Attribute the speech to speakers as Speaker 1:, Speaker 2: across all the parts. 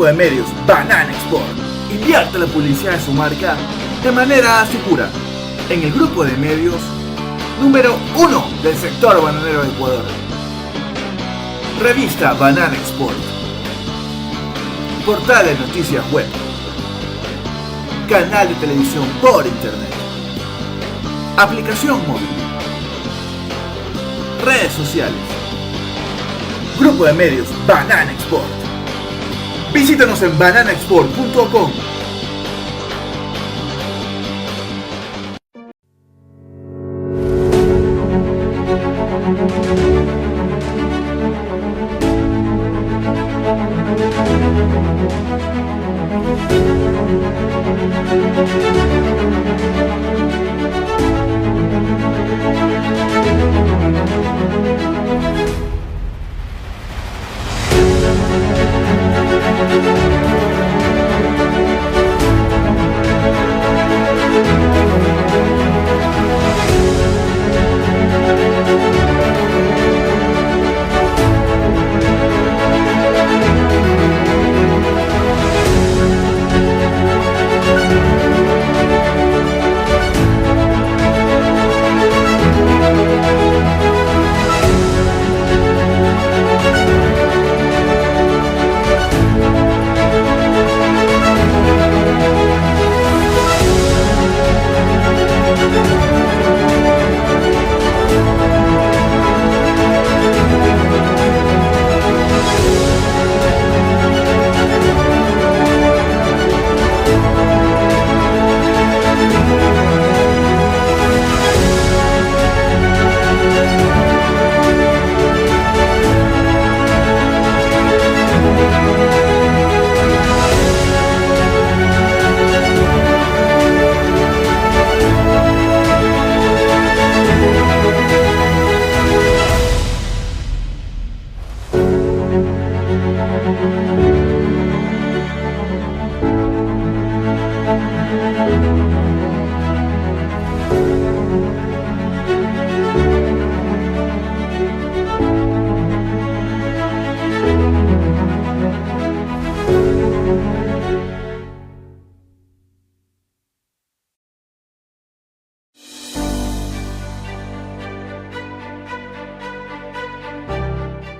Speaker 1: Grupo de medios Banana Export invierte la publicidad de su marca de manera segura en el grupo de medios número 1 del sector bananero de Ecuador. Revista Banana Export. Portal de noticias web. Canal de televisión por internet. Aplicación móvil. Redes sociales. Grupo de medios Banana Export. Visítanos en bananaexport.com.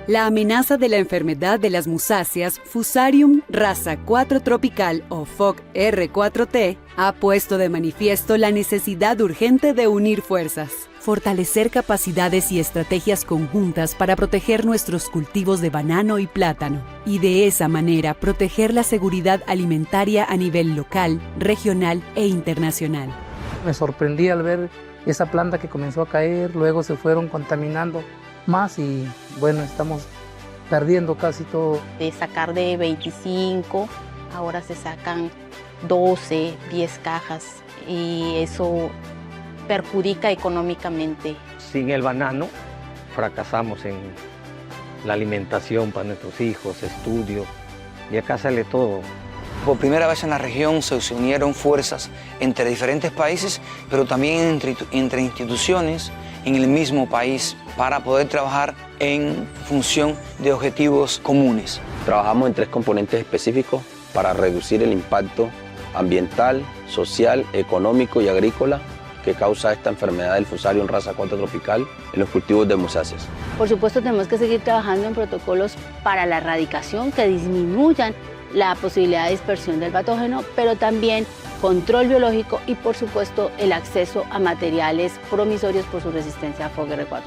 Speaker 2: La amenaza de la enfermedad de las musáceas Fusarium raza 4 tropical o FOC R4T ha puesto de manifiesto la necesidad urgente de unir fuerzas, fortalecer capacidades y estrategias conjuntas para proteger nuestros cultivos de banano y plátano, y de esa manera proteger la seguridad alimentaria a nivel local, regional e internacional.
Speaker 3: Me sorprendí al ver esa planta que comenzó a caer, luego se fueron contaminando más y bueno, estamos perdiendo casi todo.
Speaker 4: De sacar de 25, ahora se sacan 12, 10 cajas y eso perjudica económicamente.
Speaker 5: Sin el banano fracasamos en la alimentación para nuestros hijos, estudio, y acá sale todo.
Speaker 6: Por primera vez en la región se unieron fuerzas entre diferentes países, pero también entre instituciones en el mismo país para poder trabajar en función de objetivos comunes.
Speaker 7: Trabajamos en 3 componentes específicos para reducir el impacto ambiental, social, económico y agrícola que causa esta enfermedad del Fusarium raza 4 tropical en los cultivos de musáceas.
Speaker 4: Por supuesto, tenemos que seguir trabajando en protocolos para la erradicación que disminuyan la posibilidad de dispersión del patógeno, pero también control biológico y, por supuesto, el acceso a materiales promisorios por su resistencia a FOC R4.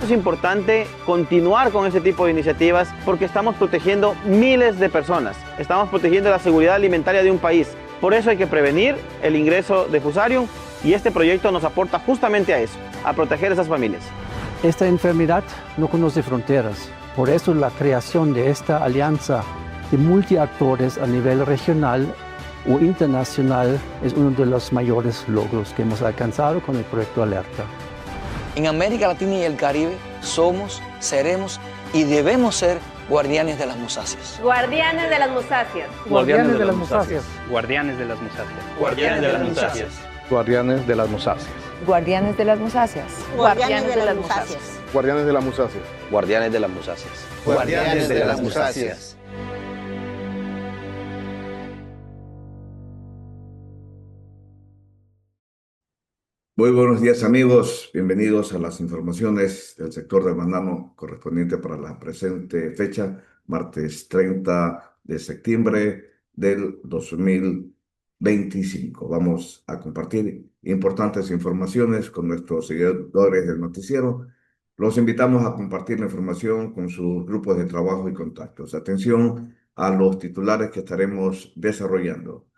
Speaker 8: Es importante continuar con este tipo de iniciativas porque estamos protegiendo miles de personas, estamos protegiendo la seguridad alimentaria de un país. Por eso hay que prevenir el ingreso de Fusarium y este proyecto nos aporta justamente a eso, a proteger a esas familias.
Speaker 9: Esta enfermedad no conoce fronteras, por eso la creación de esta alianza de multiactores a nivel regional o internacional es uno de los mayores logros que hemos alcanzado con el proyecto Alerta.
Speaker 6: En América Latina y el Caribe somos, seremos y debemos ser guardianes de las musáceas.
Speaker 10: Guardianes de las musáceas.
Speaker 3: Guardianes de las musáceas.
Speaker 5: Guardianes de las musáceas.
Speaker 8: Guardianes de las musáceas.
Speaker 11: Guardianes de las musáceas.
Speaker 10: Guardianes de las musáceas.
Speaker 4: Guardianes de las musáceas.
Speaker 11: Guardianes de las musáceas.
Speaker 7: Guardianes de las musáceas.
Speaker 11: Guardianes de las musáceas.
Speaker 1: Muy buenos días amigos, bienvenidos a las informaciones del sector del banano correspondiente para la presente fecha, martes 30 de septiembre del 2025. Vamos a compartir importantes informaciones con nuestros seguidores del noticiero. Los invitamos a compartir la información con sus grupos de trabajo y contactos. Atención a los titulares que estaremos desarrollando.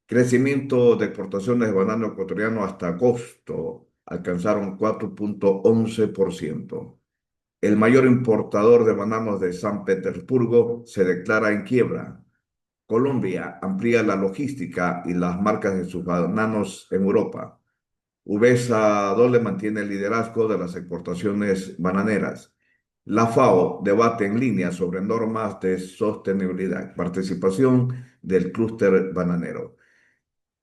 Speaker 1: Crecimiento de exportaciones de banano ecuatoriano hasta agosto alcanzaron 4.11%. El mayor importador de bananos de San Petersburgo se declara en quiebra. Colombia amplía la logística y las marcas de sus bananos en Europa. Uvesa Dole mantiene el liderazgo de las exportaciones bananeras. La FAO debate en línea sobre normas de sostenibilidad. Participación del clúster bananero.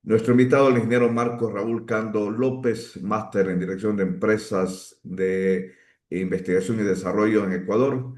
Speaker 1: Nuestro invitado, el ingeniero Marcos Raúl Cando López, máster en Dirección de Empresas de Investigación y Desarrollo en Ecuador,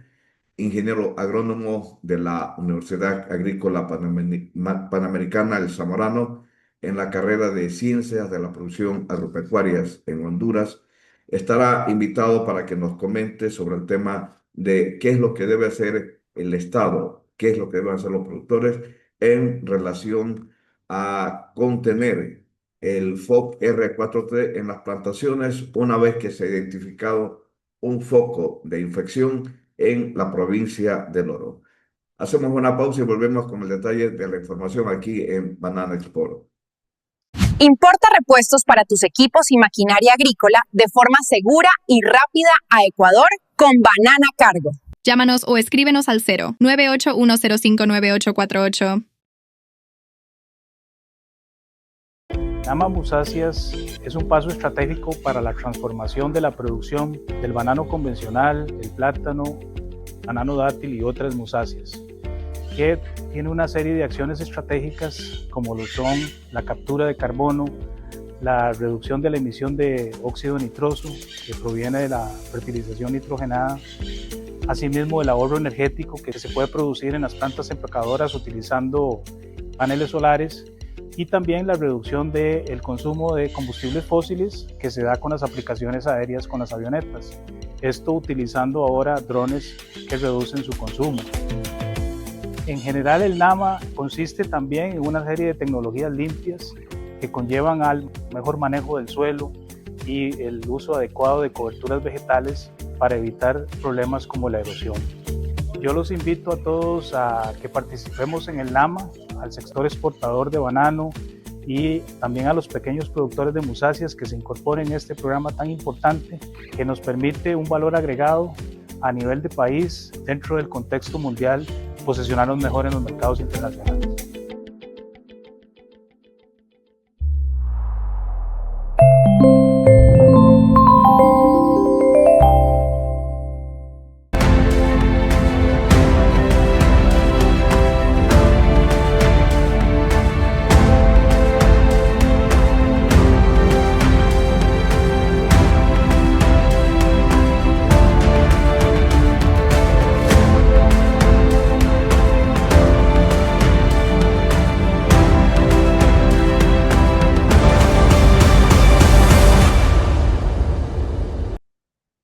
Speaker 1: ingeniero agrónomo de la Universidad Agrícola Panamericana El Zamorano en la carrera de Ciencias de la Producción Agropecuarias en Honduras. Estará invitado para que nos comente sobre el tema de qué es lo que debe hacer el Estado, qué es lo que deben hacer los productores en relación a contener el FOC R4T en las plantaciones una vez que se ha identificado un foco de infección en la provincia del Oro. Hacemos una pausa y volvemos con el detalle de la información aquí en Banana Export.
Speaker 12: Importa repuestos para tus equipos y maquinaria agrícola de forma segura y rápida a Ecuador con Banana Cargo.
Speaker 13: Llámanos o escríbenos al 098-105-9848.
Speaker 14: Nama Musáceas es un paso estratégico para la transformación de la producción del banano convencional, el plátano, banano dátil y otras musáceas, que tiene una serie de acciones estratégicas como lo son la captura de carbono, la reducción de la emisión de óxido nitroso que proviene de la fertilización nitrogenada, asimismo el ahorro energético que se puede producir en las plantas empacadoras utilizando paneles solares, y también la reducción del consumo de combustibles fósiles que se da con las aplicaciones aéreas con las avionetas. Esto utilizando ahora drones que reducen su consumo. En general el NAMA consiste también en una serie de tecnologías limpias que conllevan al mejor manejo del suelo y el uso adecuado de coberturas vegetales para evitar problemas como la erosión. Yo los invito a todos a que participemos en el NAMA, al sector exportador de banano y también a los pequeños productores de musáceas que se incorporen a este programa tan importante que nos permite un valor agregado a nivel de país dentro del contexto mundial, posicionarnos mejor en los mercados internacionales.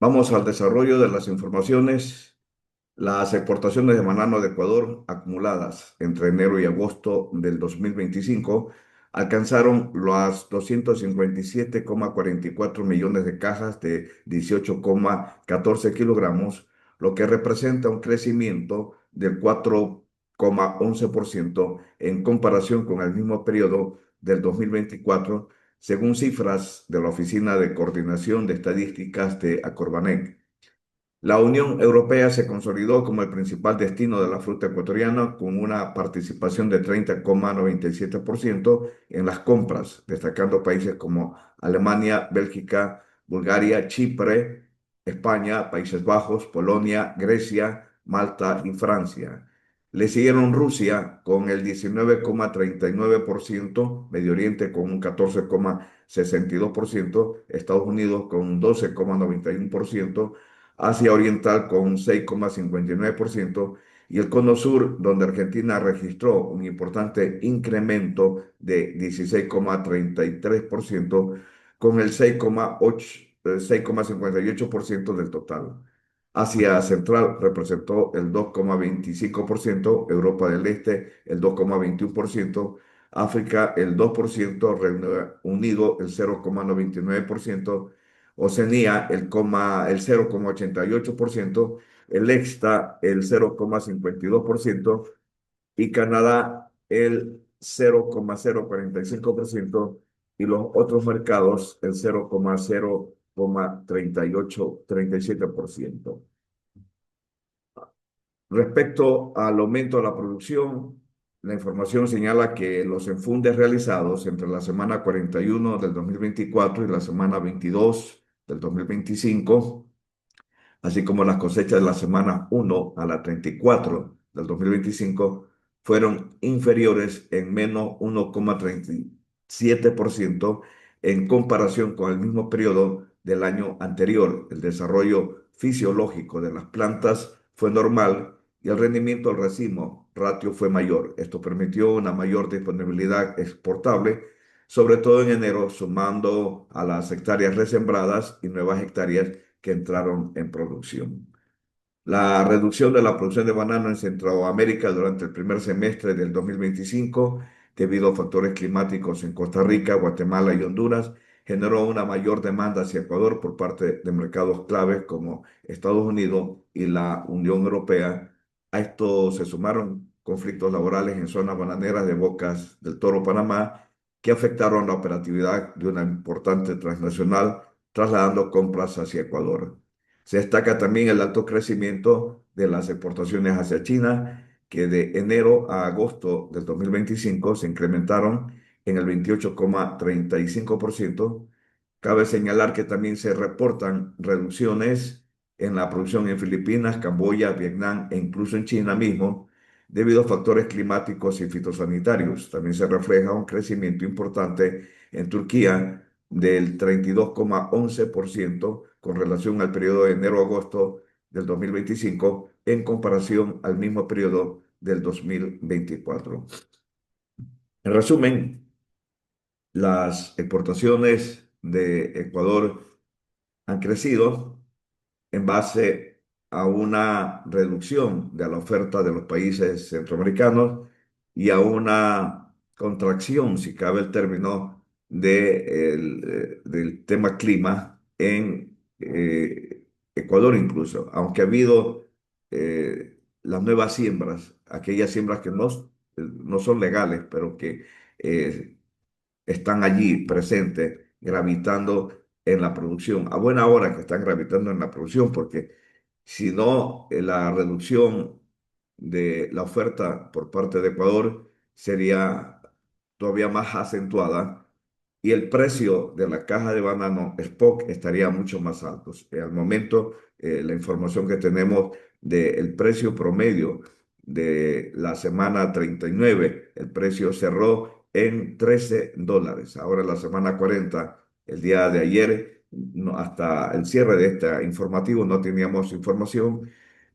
Speaker 1: Vamos al desarrollo de las informaciones. Las exportaciones de banano de Ecuador acumuladas entre enero y agosto del 2025 alcanzaron los 257,44 millones de cajas de 18,14 kilogramos, lo que representa un crecimiento del 4,11% en comparación con el mismo periodo del 2024, según cifras de la Oficina de Coordinación de Estadísticas de Acorbanec. La Unión Europea se consolidó como el principal destino de la fruta ecuatoriana con una participación de 30,97% en las compras, destacando países como Alemania, Bélgica, Bulgaria, Chipre, España, Países Bajos, Polonia, Grecia, Malta y Francia. Le siguieron Rusia con el 19,39%, Medio Oriente con un 14,62%, Estados Unidos con un 12,91%, Asia Oriental con un 6,59% y el Cono Sur, donde Argentina registró un importante incremento de 16,33%, con el 6,58% del total. Asia Central representó el 2,25%, Europa del Este el 2,21%, África el 2%, Reino Unido el 0,99%, Oceanía el 0,88%, el EXTA el 0,52% y Canadá el 0,045% y los otros mercados el 0,37%. Respecto al aumento de la producción, la información señala que los enfundes realizados entre la semana 41 del 2024 y la semana 22 del 2025, así como las cosechas de la semana 1 a la 34 del 2025, fueron inferiores en menos 1,37% en comparación con el mismo periodo del año anterior. El desarrollo fisiológico de las plantas fue normal y el rendimiento del racimo ratio fue mayor. Esto permitió una mayor disponibilidad exportable, sobre todo en enero, sumando a las hectáreas resembradas y nuevas hectáreas que entraron en producción. La reducción de la producción de banano en Centroamérica durante el primer semestre del 2025, debido a factores climáticos en Costa Rica, Guatemala y Honduras, generó una mayor demanda hacia Ecuador por parte de mercados claves como Estados Unidos y la Unión Europea. A esto se sumaron conflictos laborales en zonas bananeras de Bocas del Toro, Panamá, que afectaron la operatividad de una importante transnacional, trasladando compras hacia Ecuador. Se destaca también el alto crecimiento de las exportaciones hacia China, que de enero a agosto del 2025 se incrementaron en el 28,35%. Cabe señalar que también se reportan reducciones en la producción en Filipinas, Camboya, Vietnam e incluso en China mismo, debido a factores climáticos y fitosanitarios. También se refleja un crecimiento importante en Turquía del 32,11% con relación al periodo de enero-agosto del 2025 en comparación al mismo periodo del 2024. En resumen, las exportaciones de Ecuador han crecido en base a una reducción de la oferta de los países centroamericanos y a una contracción, si cabe el término, del tema clima en Ecuador incluso, aunque ha habido las nuevas siembras, aquellas siembras que no son legales, pero que están allí presentes, gravitando en la producción. A buena hora que están gravitando en la producción, porque si no, la reducción de la oferta por parte de Ecuador sería todavía más acentuada y el precio de la caja de banano Spock estaría mucho más alto. Al momento, la información que tenemos del precio promedio de la semana 39, el precio cerró en $13. Ahora la semana 40, el día de ayer, hasta el cierre de este informativo no teníamos información,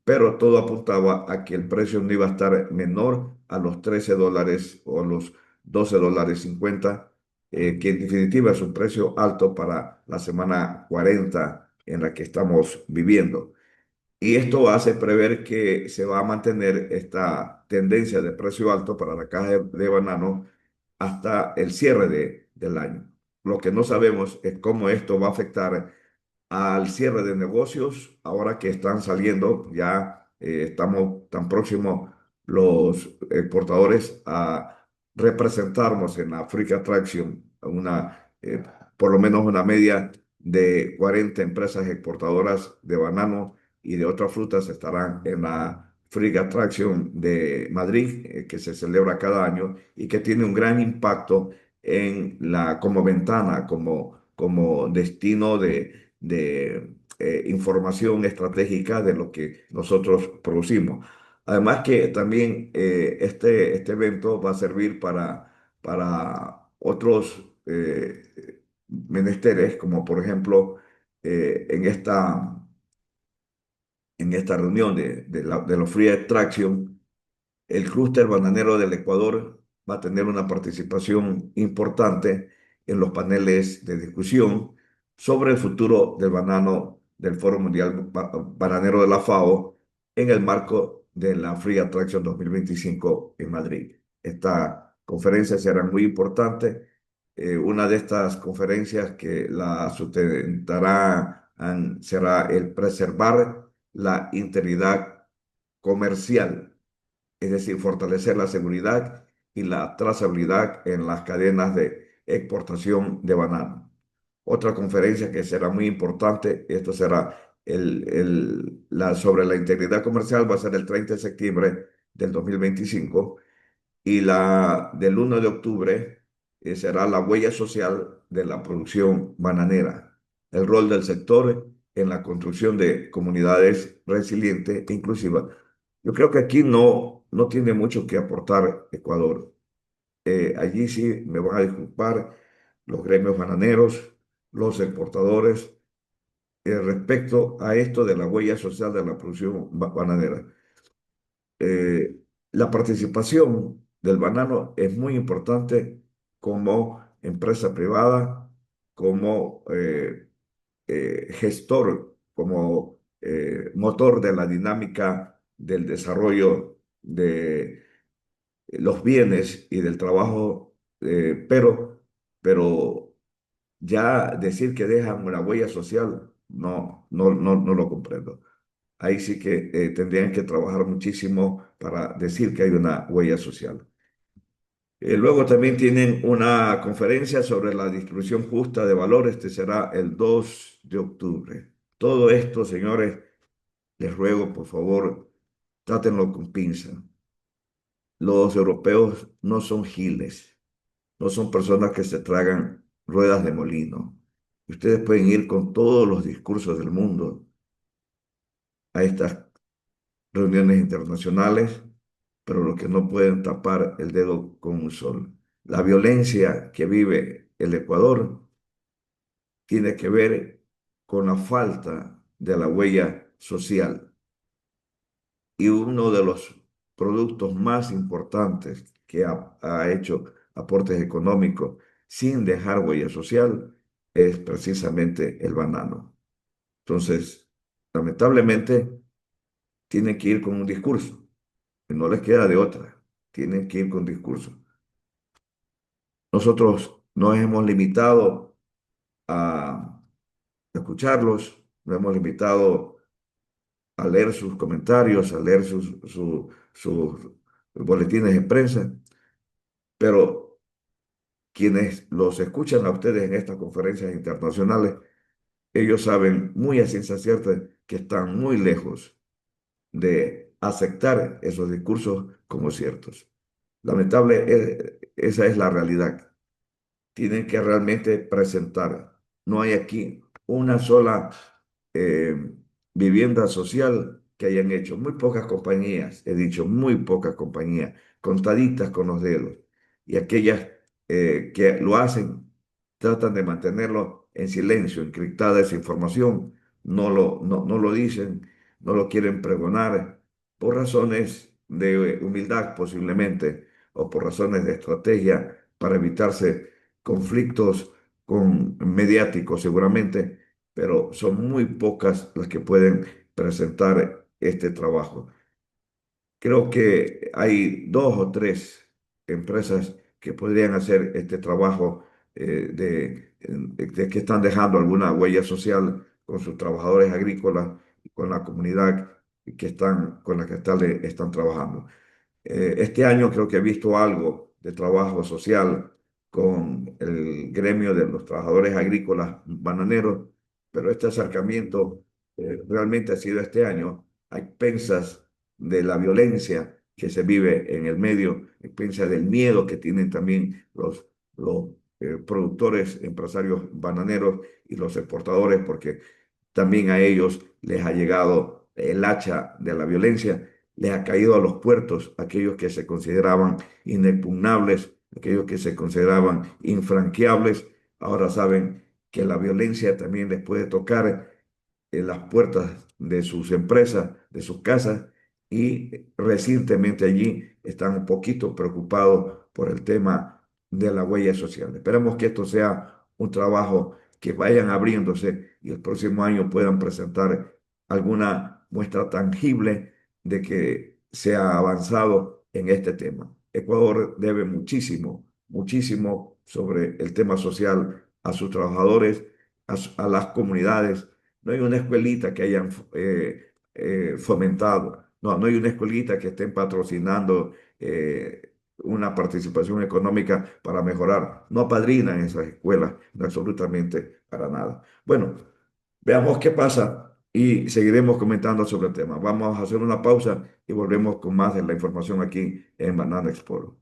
Speaker 1: pero todo apuntaba a que el precio no iba a estar menor a los $13 o los $12.50, que en definitiva es un precio alto para la semana 40 en la que estamos viviendo. Y esto hace prever que se va a mantener esta tendencia de precio alto para la caja de banano hasta el cierre del año. Lo que no sabemos es cómo esto va a afectar al cierre de negocios ahora que están saliendo, ya estamos tan próximos los exportadores a representarnos en la Africa Traction, por lo menos una media de 40 empresas exportadoras de banano y de otras frutas estarán en la Free Attraction de Madrid, que se celebra cada año y que tiene un gran impacto como ventana, como destino de información estratégica de lo que nosotros producimos. Además que también este evento va a servir para otros menesteres, como por ejemplo en esta reunión de los Free Extraction, el clúster bananero del Ecuador va a tener una participación importante en los paneles de discusión sobre el futuro del banano del Foro Mundial Bananero de la FAO en el marco de la Free Attraction 2025 en Madrid. Esta conferencia será muy importante. Una de estas conferencias que la sustentará será el preservar la integridad comercial, es decir, fortalecer la seguridad y la trazabilidad en las cadenas de exportación de banano. Otra conferencia que será muy importante, esto será sobre la integridad comercial, va a ser el 30 de septiembre del 2025, y la del 1 de octubre será la huella social de la producción bananera, el rol del sector en la construcción de comunidades resilientes e inclusivas. Yo creo que aquí no tiene mucho que aportar Ecuador. Allí sí me van a disculpar los gremios bananeros, los exportadores, respecto a esto de la huella social de la producción bananera. La participación del banano es muy importante como empresa privada, como gestor, como motor de la dinámica del desarrollo de los bienes y del trabajo, pero ya decir que dejan una huella social, no lo comprendo. Ahí sí que tendrían que trabajar muchísimo para decir que hay una huella social. Luego también tienen una conferencia sobre la distribución justa de valor. Este será el 2 de octubre. Todo esto, señores, les ruego, por favor, trátenlo con pinza. Los europeos no son giles, no son personas que se tragan ruedas de molino. Ustedes pueden ir con todos los discursos del mundo a estas reuniones internacionales, pero lo que no pueden tapar el dedo con un sol. La violencia que vive el Ecuador tiene que ver con la falta de la huella social. Y uno de los productos más importantes que ha hecho aportes económicos sin dejar huella social es precisamente el banano. Entonces, lamentablemente, tienen que ir con un discurso. No les queda de otra. Tienen que ir con discurso. Nosotros nos hemos limitado a escucharlos, nos hemos limitado a leer sus comentarios, a leer sus boletines de prensa, pero quienes los escuchan a ustedes en estas conferencias internacionales, ellos saben muy a ciencia cierta que están muy lejos de aceptar esos discursos como ciertos. Lamentable, esa es la realidad. Tienen que realmente presentar. No hay aquí una sola vivienda social que hayan hecho. Muy pocas compañías, he dicho, muy pocas compañías, contaditas con los dedos. Y aquellas que lo hacen, tratan de mantenerlo en silencio, encriptada esa información, no lo dicen, no lo quieren pregonar, por razones de humildad posiblemente, o por razones de estrategia para evitarse conflictos mediáticos seguramente, pero son muy pocas las que pueden presentar este trabajo. Creo que hay 2 o 3 empresas que podrían hacer este trabajo de que están dejando alguna huella social con sus trabajadores agrícolas y con la comunidad con la que están trabajando. Este año creo que he visto algo de trabajo social con el gremio de los trabajadores agrícolas bananeros, pero este acercamiento realmente ha sido este año a expensas de la violencia que se vive en el medio, a expensas del miedo que tienen también los productores, empresarios bananeros y los exportadores, porque también a ellos les ha llegado el hacha de la violencia, les ha caído a los puertos aquellos que se consideraban inexpugnables, aquellos que se consideraban infranqueables, ahora saben que la violencia también les puede tocar en las puertas de sus empresas, de sus casas, y recientemente allí están un poquito preocupados por el tema de la huella social. Esperemos que esto sea un trabajo que vayan abriéndose y el próximo año puedan presentar alguna muestra tangible de que se ha avanzado en este tema. Ecuador debe muchísimo, muchísimo sobre el tema social a sus trabajadores, a las comunidades. No hay una escuelita que hayan fomentado, no hay una escuelita que estén patrocinando una participación económica para mejorar. No apadrinan esas escuelas, no absolutamente para nada. Bueno, veamos qué pasa y seguiremos comentando sobre el tema. Vamos a hacer una pausa y volvemos con más de la información aquí en Banana Export.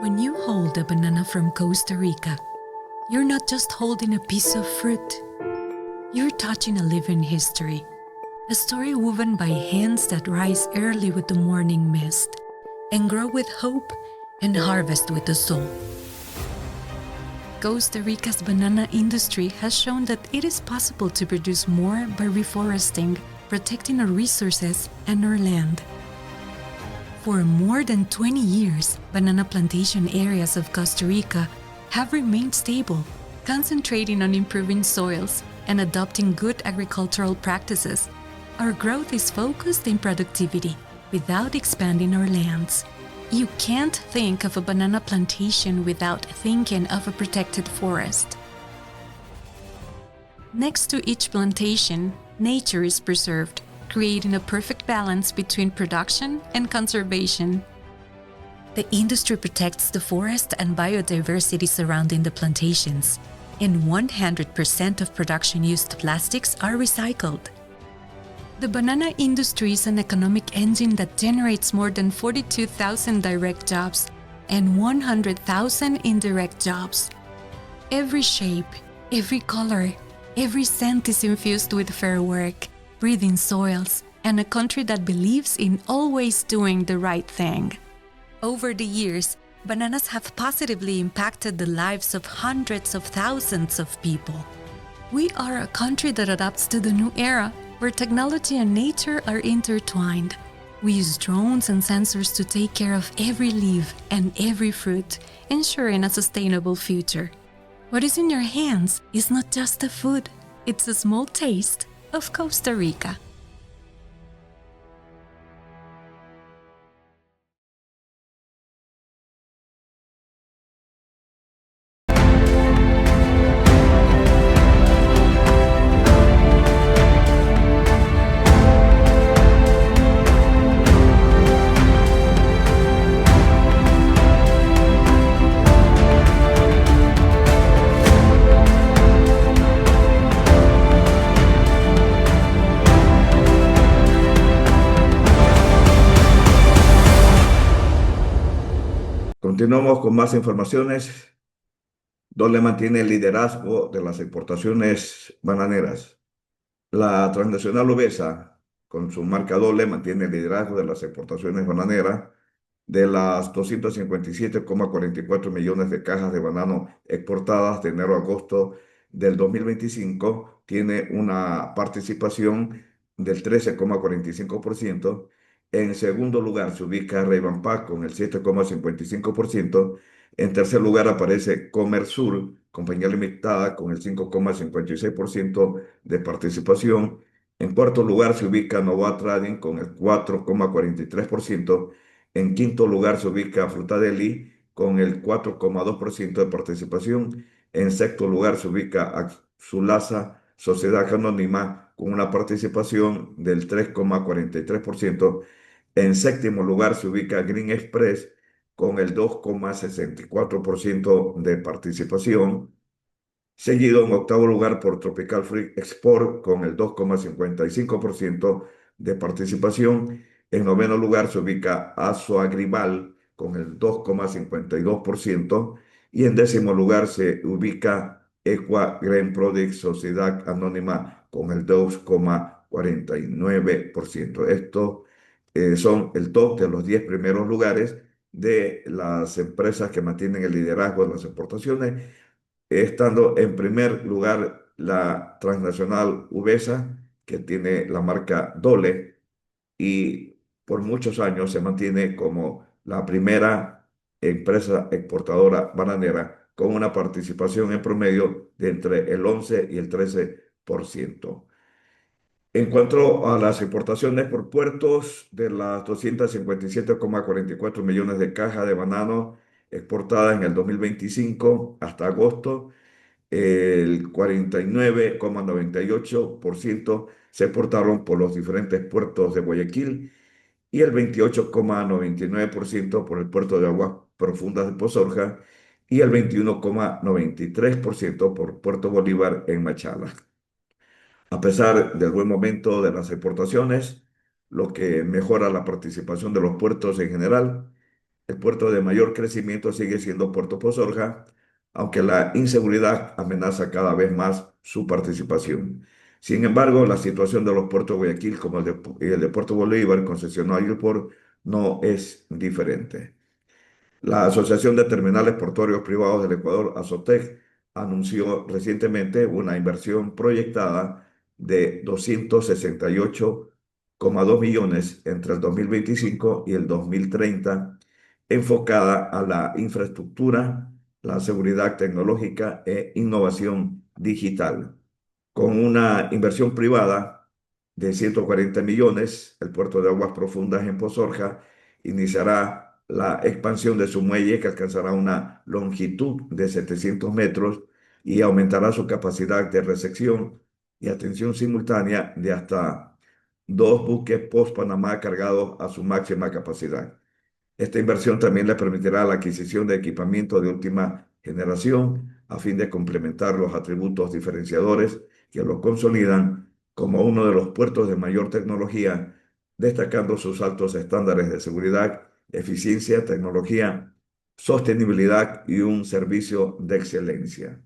Speaker 15: When you hold a banana from Costa Rica, you're not just holding a piece of fruit. You're touching a living history, a story woven by hands that rise early with the morning mist and grow with hope and harvest with the soul. Costa Rica's banana industry has shown that it is possible to produce more by reforesting, protecting our resources and our land. For more than 20 years, banana plantation areas of Costa Rica have remained stable, concentrating on improving soils and adopting good agricultural practices. Our growth is focused in productivity without expanding our lands. You can't think of a banana plantation without thinking of a protected forest. Next to each plantation, nature is preserved, creating a perfect balance between production and conservation. The industry protects the forest and biodiversity surrounding the plantations, and 100% of production-used plastics are recycled. The banana industry is an economic engine that generates more than 42,000 direct jobs and 100,000 indirect jobs. Every shape, every color, every scent is infused with fair work, breathing soils, and a country that believes in always doing the right thing. Over the years, bananas have positively impacted the lives of hundreds of thousands of people. We are a country that adapts to the new era, where technology and nature are intertwined. We use drones and sensors to take care of every leaf and every fruit, ensuring a sustainable future. What is in your hands is not just a food, it's a small taste of Costa Rica.
Speaker 1: Continuamos con más informaciones. Dole mantiene el liderazgo de las exportaciones bananeras. La transnacional obesa, con su marca Dole, mantiene el liderazgo de las exportaciones bananeras. De las 257,44 millones de cajas de banano exportadas de enero a agosto del 2025, tiene una participación del 13,45%. En segundo lugar se ubica Reyban Pack con el 7,55%. En tercer lugar aparece Comersur, compañía limitada, con el 5,56% de participación. En cuarto lugar se ubica Nova Trading con el 4,43%. En quinto lugar se ubica Frutadeli con el 4,2% de participación. En sexto lugar se ubica Sulasa Sociedad Anónima con una participación del 3,43%. En séptimo lugar se ubica Green Express con el 2,64% de participación, seguido en octavo lugar por Tropical Fruit Export con el 2,55% de participación. En noveno lugar se ubica Azoagribal con el 2,52% y en décimo lugar se ubica Equa Grain Products Sociedad Anónima con el 2,49%. Estos son el top de los 10 primeros lugares de las empresas que mantienen el liderazgo de las exportaciones, estando en primer lugar la transnacional Uvesa, que tiene la marca Dole y por muchos años se mantiene como la primera empresa exportadora bananera con una participación en promedio de entre el 11 y el 13%. En cuanto a las exportaciones por puertos, de las 257,44 millones de cajas de banano exportadas en el 2025 hasta agosto, el 49,98% se exportaron por los diferentes puertos de Guayaquil y el 28,99% por el puerto de Aguas Profundas de Pozorja y el 21,93% por Puerto Bolívar en Machala. A pesar del buen momento de las exportaciones, lo que mejora la participación de los puertos en general, el puerto de mayor crecimiento sigue siendo Puerto Pozorja, aunque la inseguridad amenaza cada vez más su participación. Sin embargo, la situación de los puertos de Guayaquil, como el de Puerto Bolívar, concesionario y Port, no es diferente. La Asociación de Terminales Portuarios Privados del Ecuador, ASOTEC, anunció recientemente una inversión proyectada de 268,2 millones entre el 2025 y el 2030, enfocada a la infraestructura, la seguridad tecnológica e innovación digital. Con una inversión privada de 140 millones, el puerto de Aguas Profundas en Pozorja iniciará la expansión de su muelle, que alcanzará una longitud de 700 metros y aumentará su capacidad de recepción y atención simultánea de hasta 2 buques post-Panamá cargados a su máxima capacidad. Esta inversión también le permitirá la adquisición de equipamiento de última generación a fin de complementar los atributos diferenciadores que lo consolidan como uno de los puertos de mayor tecnología, destacando sus altos estándares de seguridad, eficiencia, tecnología, sostenibilidad y un servicio de excelencia.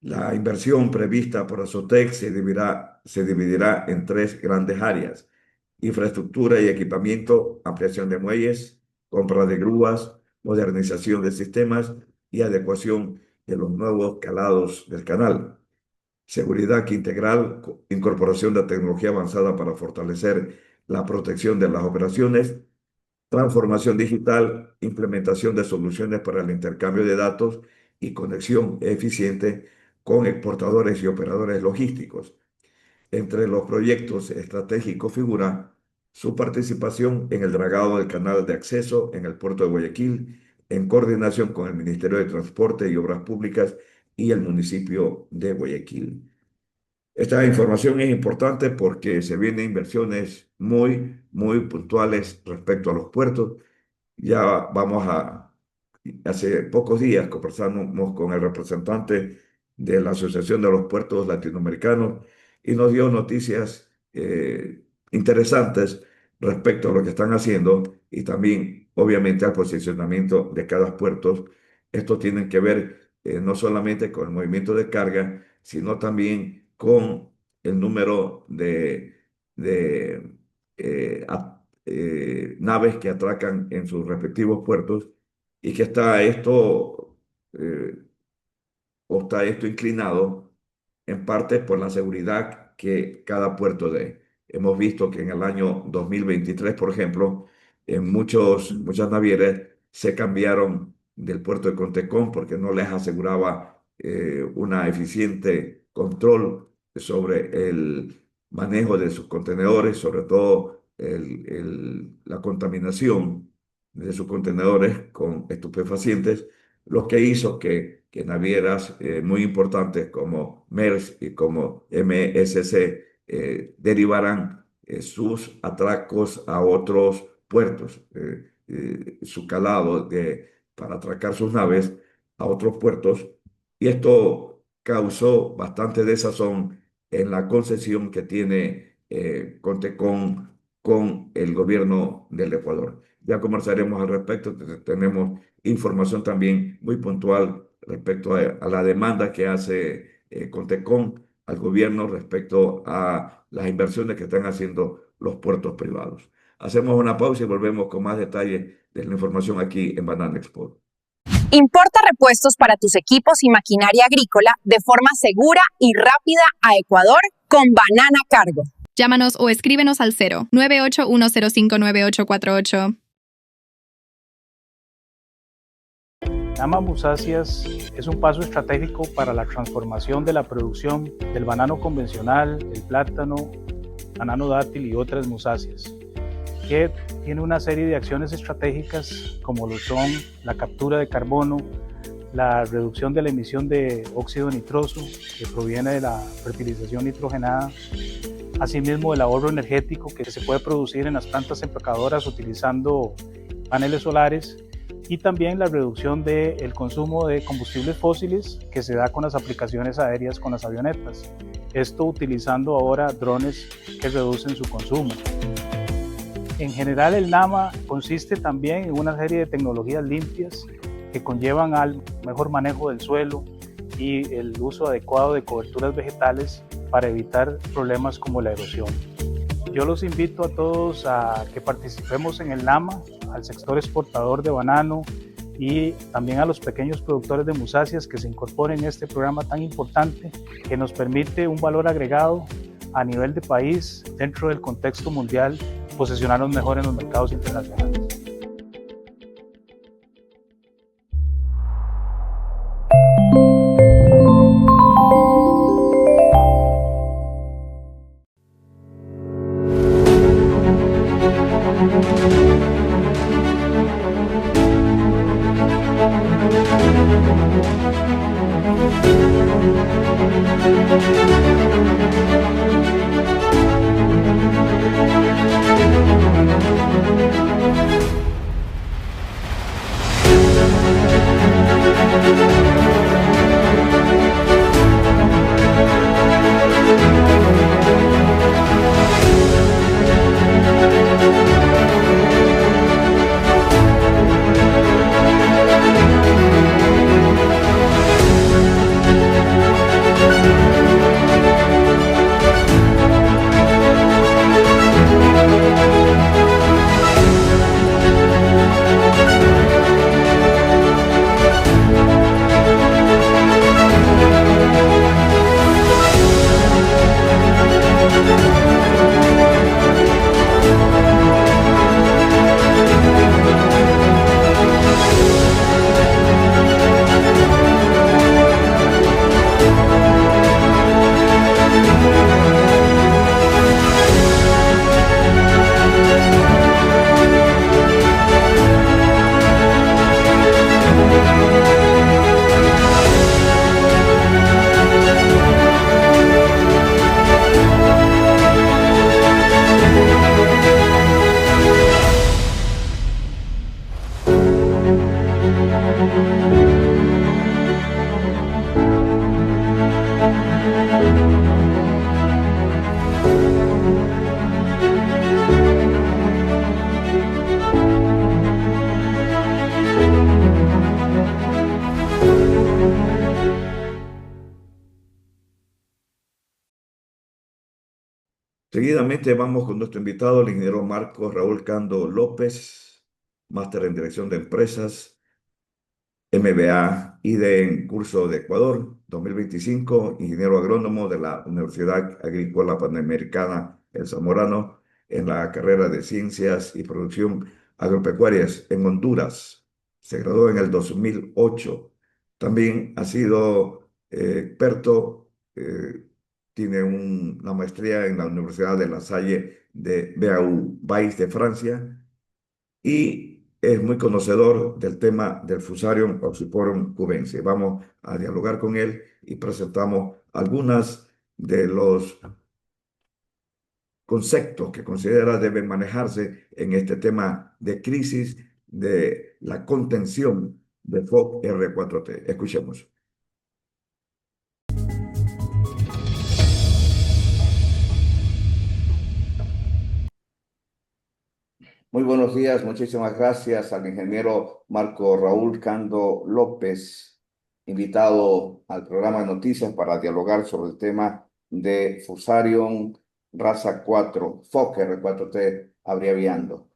Speaker 1: La inversión prevista por Azotec se dividirá en 3 grandes áreas: infraestructura y equipamiento, ampliación de muelles, compra de grúas, modernización de sistemas y adecuación de los nuevos calados del canal. Seguridad integral, incorporación de tecnología avanzada para fortalecer la protección de las operaciones, transformación digital, implementación de soluciones para el intercambio de datos y conexión eficiente con exportadores y operadores logísticos. Entre los proyectos estratégicos figura su participación en el dragado del canal de acceso en el puerto de Guayaquil, en coordinación con el Ministerio de Transporte y Obras Públicas y el municipio de Guayaquil. Esta información es importante porque se vienen inversiones muy puntuales respecto a los puertos. Ya hace pocos días conversamos con el representante de la Asociación de los Puertos Latinoamericanos y nos dio noticias interesantes respecto a lo que están haciendo y también obviamente al posicionamiento de cada puerto. Esto tiene que ver no solamente con el movimiento de carga, sino también con el número de naves que atracan en sus respectivos puertos y que está esto inclinado en parte por la seguridad que cada puerto dé. Hemos visto que en el año 2023, por ejemplo, en muchas navieras se cambiaron del puerto de Contecón porque no les aseguraba una eficiente control sobre el manejo de sus contenedores, sobre todo la contaminación de sus contenedores con estupefacientes, lo que hizo que navieras muy importantes como Maersk y como MSC derivaran sus atracos a otros puertos, su calado para atracar sus naves a otros puertos, y esto causó bastante desazón en la concesión que tiene Contecón con el gobierno del Ecuador. Ya conversaremos al respecto. Tenemos información también muy puntual respecto a la demanda que hace Contecón al gobierno respecto a las inversiones que están haciendo los puertos privados. Hacemos una pausa y volvemos con más detalles de la información aquí en Banana Export.
Speaker 12: Importa repuestos para tus equipos y maquinaria agrícola de forma segura y rápida a Ecuador con Banana Cargo.
Speaker 13: Llámanos o escríbenos al 098-105-9848.
Speaker 14: Nama Musáceas es un paso estratégico para la transformación de la producción del banano convencional, el plátano, banano dátil y otras musáceas, que tiene una serie de acciones estratégicas como lo son la captura de carbono, la reducción de la emisión de óxido nitroso que proviene de la fertilización nitrogenada, asimismo el ahorro energético que se puede producir en las plantas empacadoras utilizando paneles solares, y también la reducción del consumo de combustibles fósiles que se da con las aplicaciones aéreas con las avionetas. Esto utilizando ahora drones que reducen su consumo. En general, el NAMA consiste también en una serie de tecnologías limpias que conllevan al mejor manejo del suelo y el uso adecuado de coberturas vegetales para evitar problemas como la erosión. Yo los invito a todos a que participemos en el NAMA, al sector exportador de banano y también a los pequeños productores de musáceas que se incorporen a este programa tan importante que nos permite un valor agregado a nivel de país dentro del contexto mundial, posicionarnos mejor en los mercados internacionales.
Speaker 1: Seguidamente vamos con nuestro invitado, el ingeniero Marcos Raúl Cando López, máster en Dirección de Empresas, MBA IDE en curso de Ecuador 2025, ingeniero agrónomo de la Universidad Agrícola Panamericana El Zamorano en la carrera de Ciencias y Producción Agropecuarias en Honduras. Se graduó en el 2008. También ha sido experto, tiene una maestría en la Universidad de La Salle de BAU, país de Francia, y es muy conocedor del tema del Fusarium Oxyporum cubense. Vamos a dialogar con él y presentamos algunas de los conceptos que considera deben manejarse en este tema de crisis de la contención de FOC R4T. Escuchemos. Muy buenos días, muchísimas gracias al ingeniero Marco Raúl Cando López, invitado al programa de noticias para dialogar sobre el tema de Fusarium Raza 4, FOC R4T abreviando.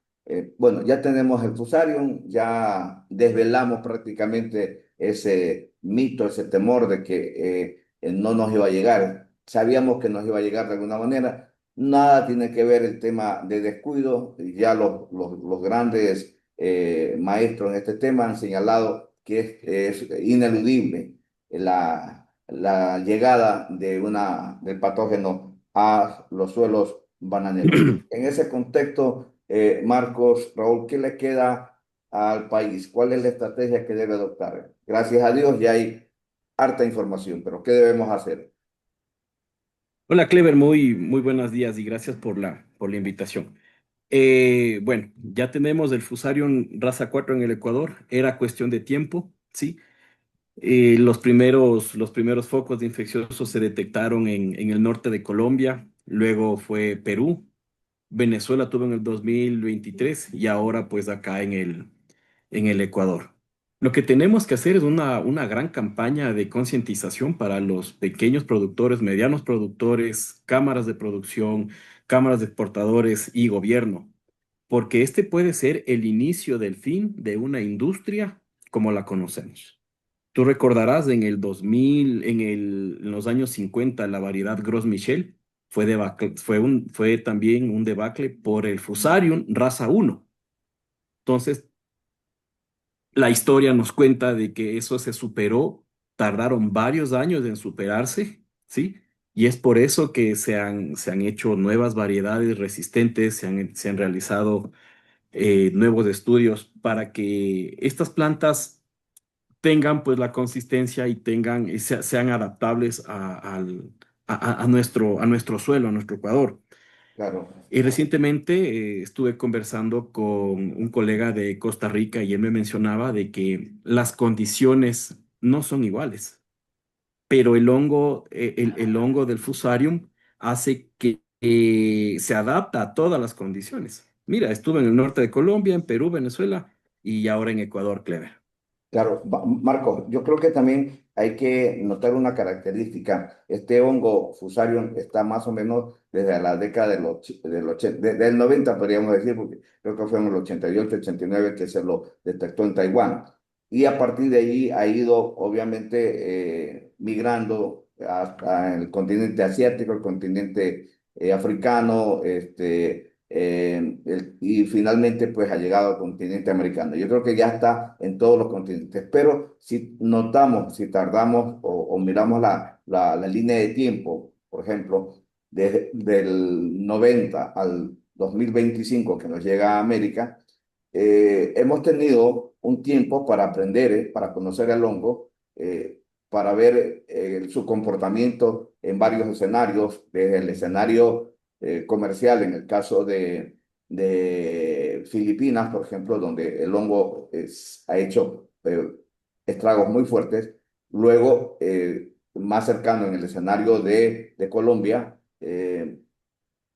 Speaker 1: Bueno, ya tenemos el Fusarium, ya desvelamos prácticamente ese mito, ese temor de que no nos iba a llegar. Sabíamos que nos iba a llegar de alguna manera. Nada tiene que ver el tema de descuido. Ya los grandes maestros en este tema han señalado que es ineludible la llegada del patógeno a los suelos bananeros. En ese contexto, Marcos, Raúl, ¿qué le queda al país? ¿Cuál es la estrategia que debe adoptar? Gracias a Dios ya hay harta información, pero ¿qué debemos hacer?
Speaker 16: Hola Clever, muy buenos días y gracias por la invitación. Bueno, ya tenemos el Fusarium Raza 4 en el Ecuador, era cuestión de tiempo, ¿sí? Los primeros focos de infecciosos se detectaron en el norte de Colombia, luego fue Perú, Venezuela tuvo en el 2023 y ahora pues acá en el Ecuador. Lo que tenemos que hacer es una gran campaña de concientización para los pequeños productores, medianos productores, cámaras de producción, cámaras de exportadores y gobierno, porque este puede ser el inicio del fin de una industria como la conocemos. Tú recordarás en los años 50, la variedad Gros Michel fue también un debacle por el Fusarium Raza 1. Entonces, la historia nos cuenta de que eso se superó, tardaron varios años en superarse, ¿sí? Y es por eso que se han hecho nuevas variedades resistentes, se han realizado nuevos estudios para que estas plantas tengan pues la consistencia y sean adaptables a nuestro suelo, a nuestro Ecuador.
Speaker 1: Claro.
Speaker 16: Y recientemente estuve conversando con un colega de Costa Rica y él me mencionaba de que las condiciones no son iguales, pero el hongo del Fusarium hace que se adapta a todas las condiciones. Mira, estuve en el norte de Colombia, en Perú, Venezuela y ahora en Ecuador, Clever.
Speaker 1: Claro, Marco, yo creo que también hay que notar una característica. Este hongo Fusarium está más o menos desde la década del 90, podríamos decir, porque creo que fue en el 88, 89 que se lo detectó en Taiwán. Y a partir de ahí ha ido, obviamente, migrando hasta el continente asiático, el continente africano, y finalmente pues ha llegado al continente americano. Yo creo que ya está en todos los continentes, pero si notamos, si tardamos o miramos la línea de tiempo, por ejemplo, desde del 90 al 2025 que nos llega a América, hemos tenido un tiempo para aprender, para conocer el hongo, para ver su comportamiento en varios escenarios, desde el escenario comercial, en el caso de Filipinas, por ejemplo, donde el hongo ha hecho estragos muy fuertes. Luego, más cercano en el escenario de Colombia,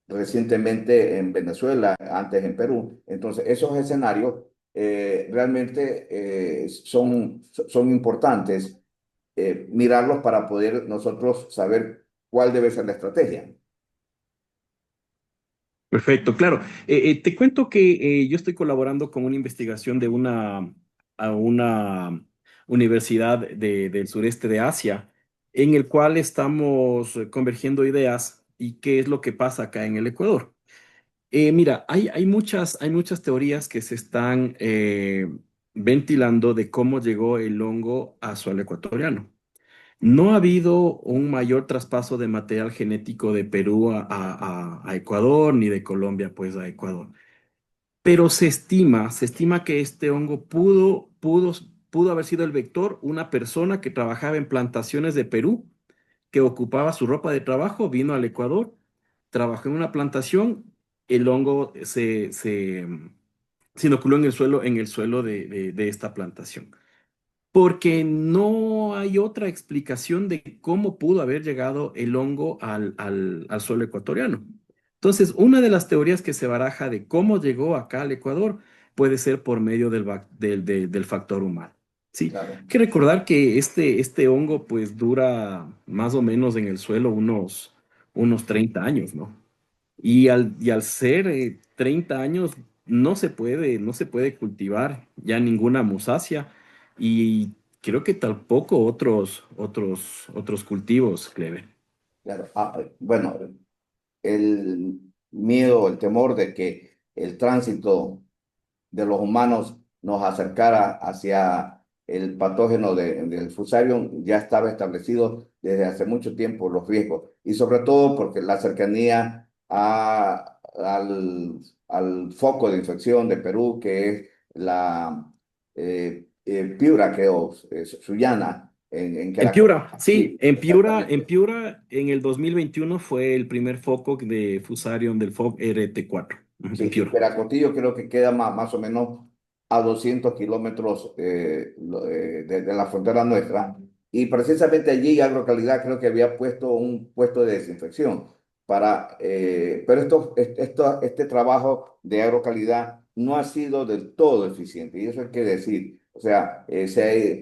Speaker 1: recientemente en Venezuela, antes en Perú. Entonces, esos escenarios realmente son importantes mirarlos para poder nosotros saber cuál debe ser la estrategia.
Speaker 16: Perfecto, claro. Te cuento que yo estoy colaborando con una investigación de una universidad del sureste de Asia, en el cual estamos convergiendo ideas y qué es lo que pasa acá en el Ecuador. Mira, hay muchas teorías que se están ventilando de cómo llegó el hongo a suelo ecuatoriano. No ha habido un mayor traspaso de material genético de Perú a Ecuador, ni de Colombia, pues, a Ecuador. Pero se estima que este hongo pudo haber sido el vector una persona que trabajaba en plantaciones de Perú, que ocupaba su ropa de trabajo, vino al Ecuador, trabajó en una plantación, el hongo se inoculó en el suelo de esta plantación, porque no hay otra explicación de cómo pudo haber llegado el hongo al suelo ecuatoriano. Entonces, una de las teorías que se baraja de cómo llegó acá al Ecuador puede ser por medio del factor humano. Sí, hay que recordar que este hongo pues dura más o menos en el suelo unos 30 años, ¿no? Y al ser 30 años, no se puede cultivar ya ninguna musácea y creo que tampoco otros cultivos, Clever.
Speaker 1: Claro. Bueno, el miedo, el temor de que el tránsito de los humanos nos acercara hacia el patógeno del Fusarium ya estaba establecido desde hace mucho tiempo los riesgos, y sobre todo porque la cercanía al foco de infección de Perú, que es la Piura, que es Sullana, en
Speaker 16: En
Speaker 1: Caracas.
Speaker 16: Piura, sí,
Speaker 1: Sí, exactamente.
Speaker 16: En Piura en el 2021 fue el primer foco de Fusarium del FOC RT4,
Speaker 1: Sí,
Speaker 16: en
Speaker 1: y
Speaker 16: Piura.
Speaker 1: Peracotillo creo que queda más o menos a 200 kilómetros de la frontera nuestra. Y precisamente allí Agrocalidad creo que había puesto un puesto de desinfección pero este trabajo de Agrocalidad no ha sido del todo eficiente, y eso hay que decir. O sea,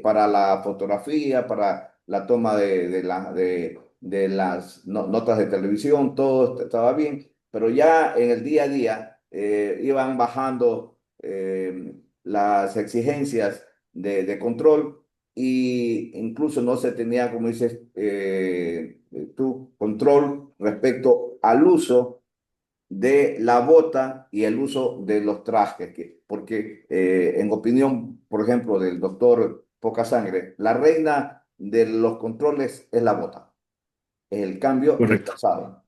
Speaker 1: para la fotografía, para la toma de las notas de televisión, todo estaba bien, pero ya en el día a día iban bajando las exigencias de control, y incluso no se tenía, como dices tú, control respecto al uso de la bota y el uso de los trajes, porque en opinión, por ejemplo, del doctor Poca Sangre, la reina de los controles es la bota, es el cambio del
Speaker 16: Correcto.
Speaker 1: calzado.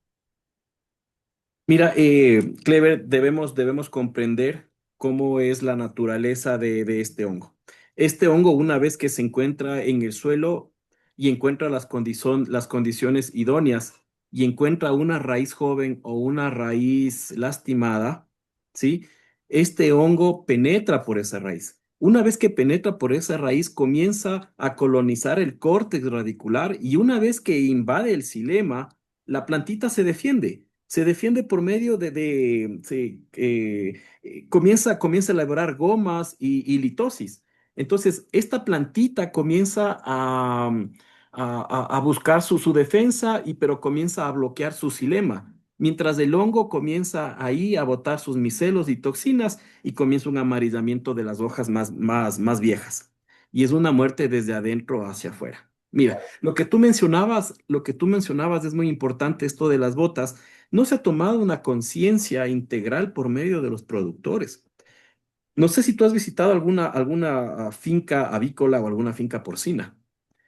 Speaker 16: Mira, Clever, debemos comprender cómo es la naturaleza de este hongo. Este hongo, una vez que se encuentra en el suelo y encuentra las condiciones idóneas y encuentra una raíz joven o una raíz lastimada, ¿sí? Este hongo penetra por esa raíz. Una vez que penetra por esa raíz, comienza a colonizar el córtex radicular, y una vez que invade el xilema, la plantita se defiende por medio comienza a elaborar gomas y litosis. Entonces, esta plantita comienza a buscar su defensa, pero comienza a bloquear su xilema, mientras el hongo comienza ahí a botar sus micelos y toxinas y comienza un amarillamiento de las hojas más viejas. Y es una muerte desde adentro hacia afuera. Mira, lo que tú mencionabas es muy importante, esto de las botas. No se ha tomado una conciencia integral por medio de los productores. No sé si tú has visitado alguna finca avícola o alguna finca porcina.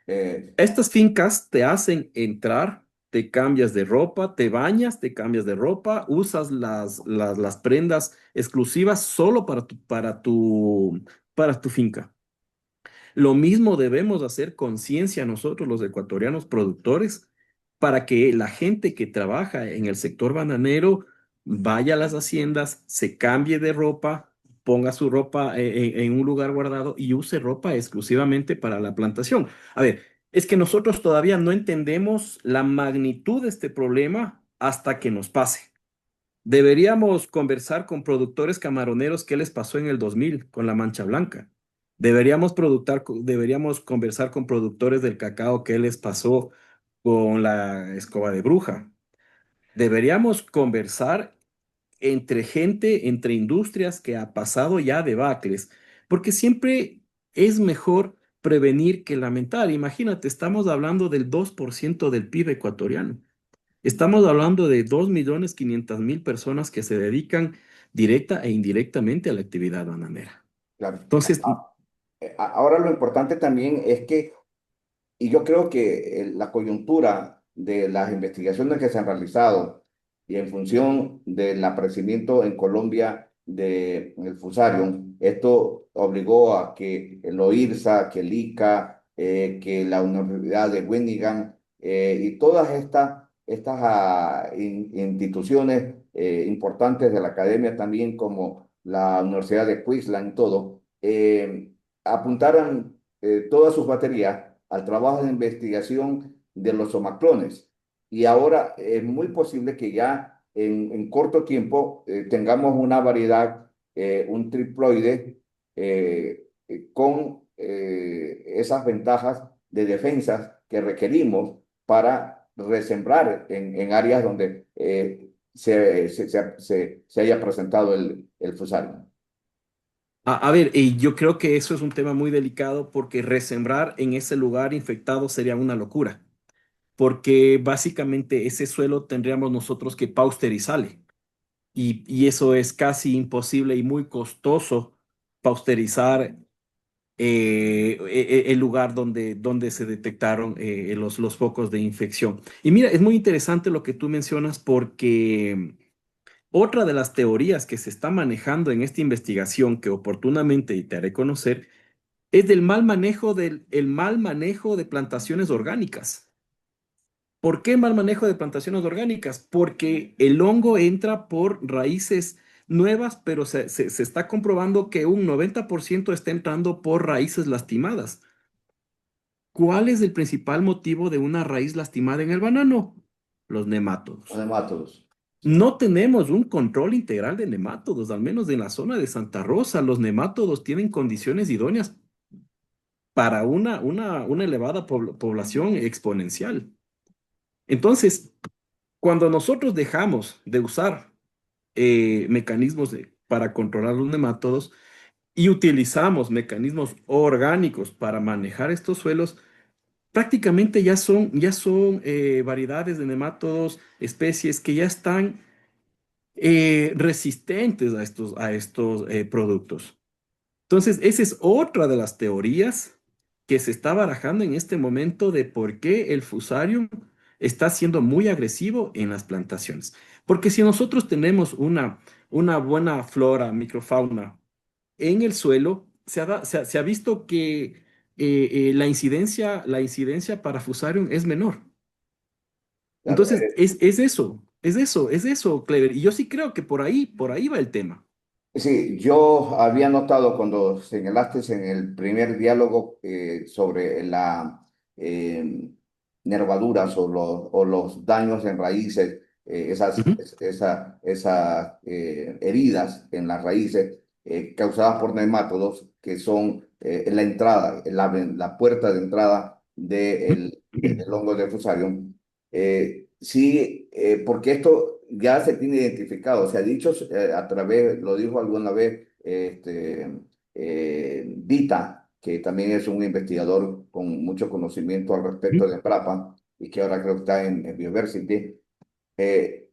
Speaker 1: Eh,
Speaker 16: Estas fincas te hacen entrar, te cambias de ropa, te bañas, te cambias de ropa, usas las prendas exclusivas solo para tu finca. Lo mismo debemos hacer conciencia nosotros, los ecuatorianos productores, para que la gente que trabaja en el sector bananero vaya a las haciendas, se cambie de ropa, ponga su ropa en un lugar guardado y use ropa exclusivamente para la plantación. A ver, es que nosotros todavía no entendemos la magnitud de este problema hasta que nos pase. Deberíamos conversar con productores camaroneros qué les pasó en el 2000 con la mancha blanca. Deberíamos conversar con productores del cacao qué les pasó con la escoba de bruja. Deberíamos conversar entre gente, entre industrias que ha pasado ya debacles, porque siempre es mejor prevenir que lamentar. Imagínate, estamos hablando del 2% del PIB ecuatoriano. Estamos hablando de 2.500.000 personas que se dedican directa e indirectamente a la actividad bananera.
Speaker 17: Claro.
Speaker 16: Entonces,
Speaker 17: Ahora lo importante también es que, y yo creo que la coyuntura de las investigaciones que se han realizado y en función del aparecimiento en Colombia del Fusarium, esto obligó a que el OIRSA, que el ICA, que la Universidad de Wageningen y todas estas instituciones importantes de la academia también, como la Universidad de Queensland y todo, apuntaran todas sus baterías al trabajo de investigación de los somaclones. Y ahora es muy posible que ya en corto tiempo tengamos una variedad, un triploide con esas ventajas de defensas que requerimos para resembrar en áreas donde se haya presentado el Fusarium.
Speaker 16: A ver, y yo creo que eso es un tema muy delicado porque resembrar en ese lugar infectado sería una locura, porque básicamente ese suelo tendríamos nosotros que pausterizarle y eso es casi imposible y muy costoso pausterizar el lugar donde se detectaron los focos de infección. Y mira, es muy interesante lo que tú mencionas porque otra de las teorías que se está manejando en esta investigación que oportunamente te haré conocer es del el mal manejo de plantaciones orgánicas. ¿Por qué mal manejo de plantaciones orgánicas? Porque el hongo entra por raíces nuevas, pero se está comprobando que un 90% está entrando por raíces lastimadas. ¿Cuál es el principal motivo de una raíz lastimada en el banano? Los nemátodos.
Speaker 17: Los nemátodos.
Speaker 16: No tenemos un control integral de nemátodos, al menos en la zona de Santa Rosa. Los nemátodos tienen condiciones idóneas para una elevada población exponencial. Entonces, cuando nosotros dejamos de usar mecanismos para controlar los nemátodos y utilizamos mecanismos orgánicos para manejar estos suelos, prácticamente ya son variedades de nemátodos, especies que ya están resistentes a estos productos. Entonces, esa es otra de las teorías que se está barajando en este momento de por qué el Fusarium está siendo muy agresivo en las plantaciones. Porque si nosotros tenemos una buena flora, microfauna en el suelo, se ha visto que la incidencia para Fusarium es menor.
Speaker 17: Claro,
Speaker 16: Entonces, es eso, Clever. Y yo sí creo que por ahí va el tema.
Speaker 17: sí, yo había notado cuando señalaste en el primer diálogo sobre la nervaduras o los daños en raíces, esas heridas en las raíces causadas por nemátodos, que son la entrada, la puerta de entrada del hongo de Fusarium. Sí, porque esto ya se tiene identificado, se ha dicho a través, lo dijo alguna vez Dita, que también es un investigador con mucho conocimiento al respecto de Embrapa y que ahora creo que está en Bioversity, que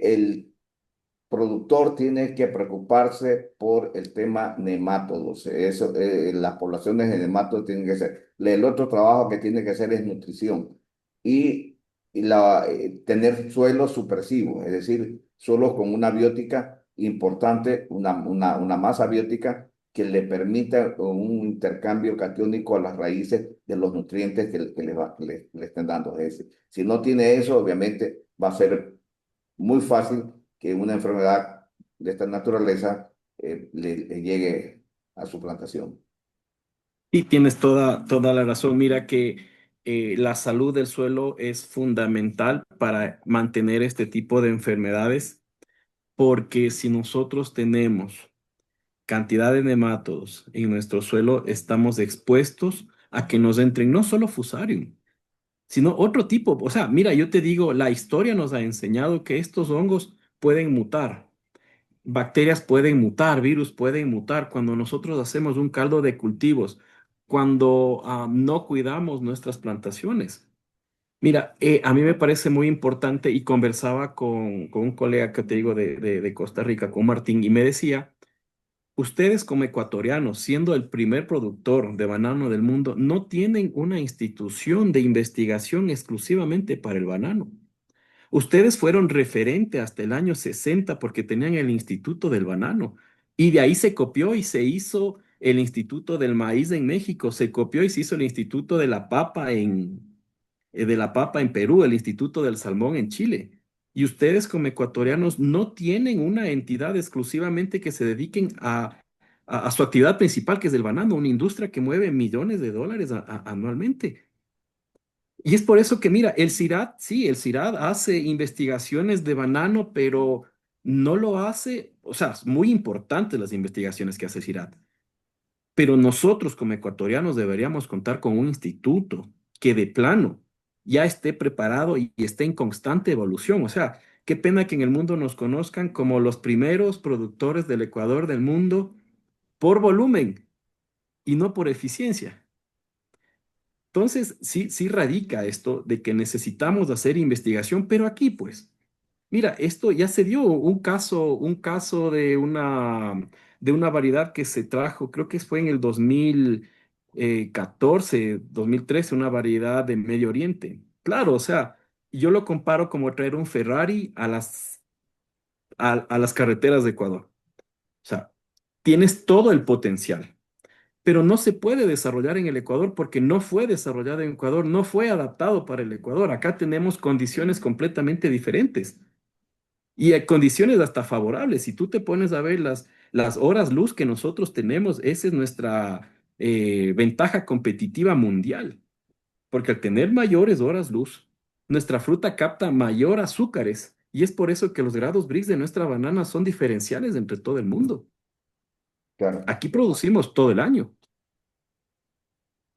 Speaker 17: el productor tiene que preocuparse por el tema nemátodos. Eso, las poblaciones de nemátodos tienen que ser. El otro trabajo que tiene que hacer es nutrición y tener suelos supresivos, es decir, suelos con una biótica importante, una masa biótica que le permita un intercambio catiónico a las raíces de los nutrientes que le estén dando. Es decir, si no tiene eso, obviamente va a ser muy fácil que una enfermedad de esta naturaleza le llegue a su plantación.
Speaker 16: Y tienes toda la razón. Mira que la salud del suelo es fundamental para mantener este tipo de enfermedades, porque si nosotros tenemos cantidad de nemátodos en nuestro suelo, estamos expuestos a que nos entren no solo Fusarium, sino otro tipo. O sea, mira, yo te digo, la historia nos ha enseñado que estos hongos pueden mutar. Bacterias pueden mutar, virus pueden mutar cuando nosotros hacemos un caldo de cultivos, cuando no cuidamos nuestras plantaciones. Mira, a mí me parece muy importante y conversaba con un colega que te digo de Costa Rica, con Martín, y me decía, ustedes como ecuatorianos, siendo el primer productor de banano del mundo, no tienen una institución de investigación exclusivamente para el banano. Ustedes fueron referente hasta el año 60 porque tenían el Instituto del Banano y de ahí se copió y se hizo el Instituto del Maíz en México, se copió y se hizo el Instituto de la Papa en Perú, el Instituto del Salmón en Chile. Y ustedes como ecuatorianos no tienen una entidad exclusivamente que se dediquen a su actividad principal, que es el banano, una industria que mueve millones de dólares anualmente. Y es por eso que, mira, el CIRAD, sí, el CIRAD hace investigaciones de banano, pero no lo hace, o sea, es muy importantes las investigaciones que hace el CIRAD. Pero nosotros como ecuatorianos deberíamos contar con un instituto que de plano ya esté preparado y esté en constante evolución. O sea, qué pena que en el mundo nos conozcan como los primeros productores del Ecuador del mundo por volumen y no por eficiencia. Entonces, sí radica esto de que necesitamos hacer investigación, pero aquí, pues, mira, esto ya se dio un caso de una variedad que se trajo, creo que fue en el 2014, 2013, una variedad de Medio Oriente. Claro, o sea, yo lo comparo como traer un Ferrari a las carreteras de Ecuador. O sea, tienes todo el potencial, pero no se puede desarrollar en el Ecuador porque no fue desarrollado en Ecuador, no fue adaptado para el Ecuador. Acá tenemos condiciones completamente diferentes y hay condiciones hasta favorables. Si tú te pones a ver las horas luz que nosotros tenemos, esa es nuestra ventaja competitiva mundial, porque al tener mayores horas luz, nuestra fruta capta mayor azúcares y es por eso que los grados Brix de nuestra banana son diferenciales entre todo el mundo.
Speaker 17: Claro.
Speaker 16: Aquí producimos todo el año.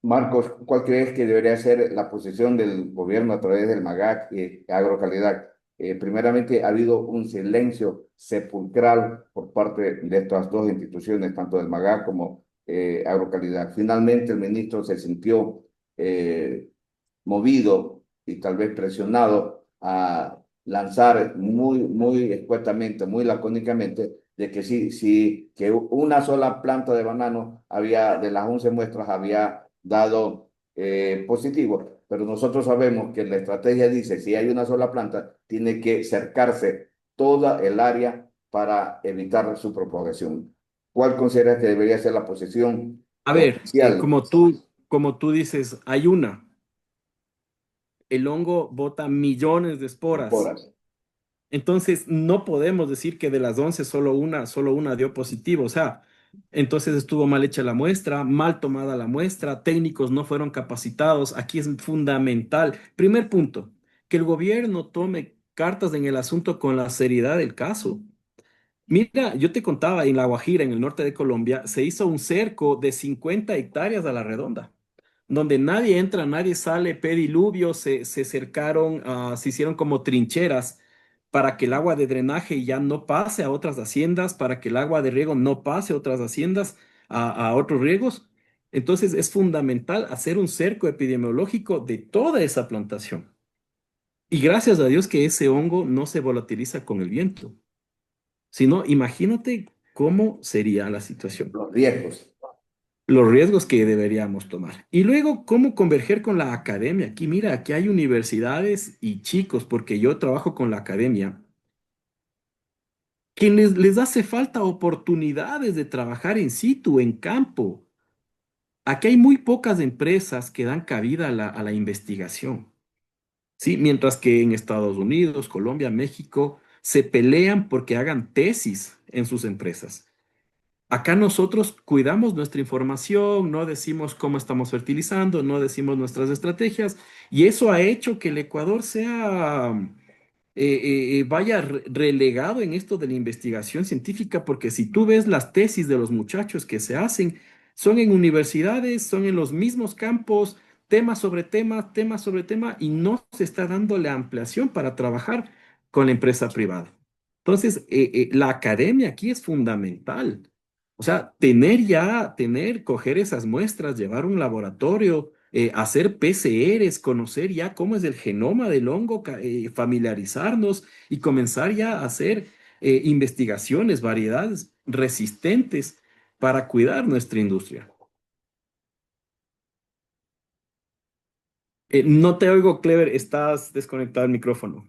Speaker 17: Marcos, ¿cuál crees que debería ser la posición del gobierno a través del MAGAC y Agrocalidad? Primeramente, ha habido un silencio sepulcral por parte de estas dos instituciones, tanto del MAGAC como Agrocalidad. Finalmente, el ministro se sintió movido y tal vez presionado a lanzar muy escuetamente, muy lacónicamente, de que sí, que una sola planta de banano de las 11 muestras había dado positivo, pero nosotros sabemos que la estrategia dice, si hay una sola planta, tiene que cercarse toda el área para evitar su propagación. ¿Cuál consideras que debería ser la posición
Speaker 16: A ver,
Speaker 17: oficial?
Speaker 16: como tú dices, hay una. El hongo bota millones de esporas. Entonces, no podemos decir que de las 11 solo una dio positivo. O sea, entonces estuvo mal hecha la muestra, mal tomada la muestra, técnicos no fueron capacitados. Aquí es fundamental. Primer punto, que el gobierno tome cartas en el asunto con la seriedad del caso. Mira, yo te contaba, en La Guajira, en el norte de Colombia, se hizo un cerco de 50 hectáreas a la redonda donde nadie entra, nadie sale, pediluvio, se cercaron, se hicieron como trincheras para que el agua de drenaje ya no pase a otras haciendas, para que el agua de riego no pase a otras haciendas, a otros riegos. Entonces es fundamental hacer un cerco epidemiológico de toda esa plantación. Y gracias a Dios que ese hongo no se volatiliza con el viento. Si no, imagínate cómo sería la situación.
Speaker 17: Los riesgos.
Speaker 16: Los riesgos que deberíamos tomar. Y luego, ¿cómo converger con la academia? Aquí, mira, aquí hay universidades y chicos, porque yo trabajo con la academia, que les hace falta oportunidades de trabajar en situ, en campo. Aquí hay muy pocas empresas que dan cabida a la investigación. ¿Sí? Mientras que en Estados Unidos, Colombia, México, se pelean porque hagan tesis en sus empresas. Acá nosotros cuidamos nuestra información, no decimos cómo estamos fertilizando, no decimos nuestras estrategias, y eso ha hecho que el Ecuador vaya relegado en esto de la investigación científica, porque si tú ves las tesis de los muchachos que se hacen, son en universidades, son en los mismos campos, tema sobre tema, y no se está dando la ampliación para trabajar con la empresa privada. Entonces, la academia aquí es fundamental. O sea, coger esas muestras, llevar un laboratorio, hacer PCRs, conocer ya cómo es el genoma del hongo, familiarizarnos y comenzar ya a hacer investigaciones, variedades resistentes para cuidar nuestra industria. No te oigo, Clever, estás desconectado el micrófono.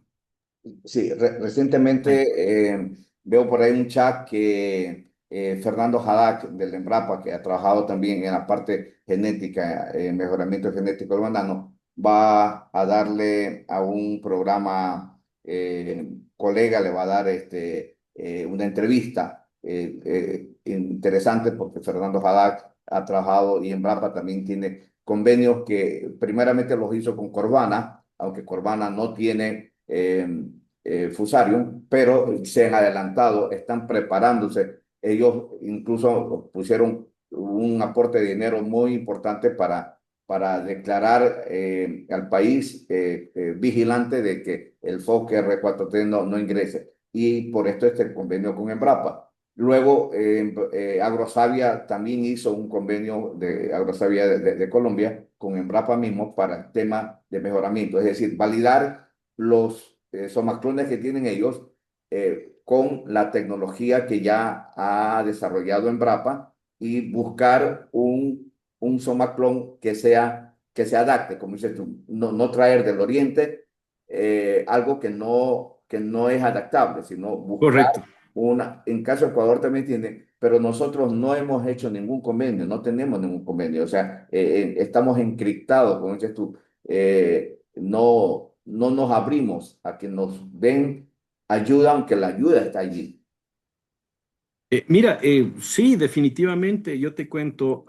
Speaker 17: Sí, recientemente veo por ahí un chat que Fernando Haddad del Embrapa, que ha trabajado también en la parte genética, mejoramiento genético del banano, va a darle a un programa, colega le va a dar una entrevista interesante porque Fernando Haddad ha trabajado y Embrapa también tiene convenios que primeramente los hizo con Corvana, aunque Corvana no tiene Fusarium, pero se han adelantado, están preparándose. Ellos incluso pusieron un aporte de dinero muy importante para declarar al país vigilante de que el FOC R4T no ingrese. Y por esto este convenio con Embrapa. Luego, Agrosavia también hizo un convenio de Agrosavia de Colombia con Embrapa mismo para el tema de mejoramiento, es decir, validar los somaclones que tienen ellos con la tecnología que ya ha desarrollado Embrapa y buscar un somaclón que se adapte, como dices tú, no traer del oriente algo que no es adaptable, sino buscar.
Speaker 16: Correcto.
Speaker 17: En caso de Ecuador también tiene, pero nosotros no hemos hecho ningún convenio, no tenemos ningún convenio, o sea, estamos encriptados, como dices tú, no nos abrimos a que nos den ayuda, aunque la ayuda está allí.
Speaker 16: Mira, sí, definitivamente, yo te cuento,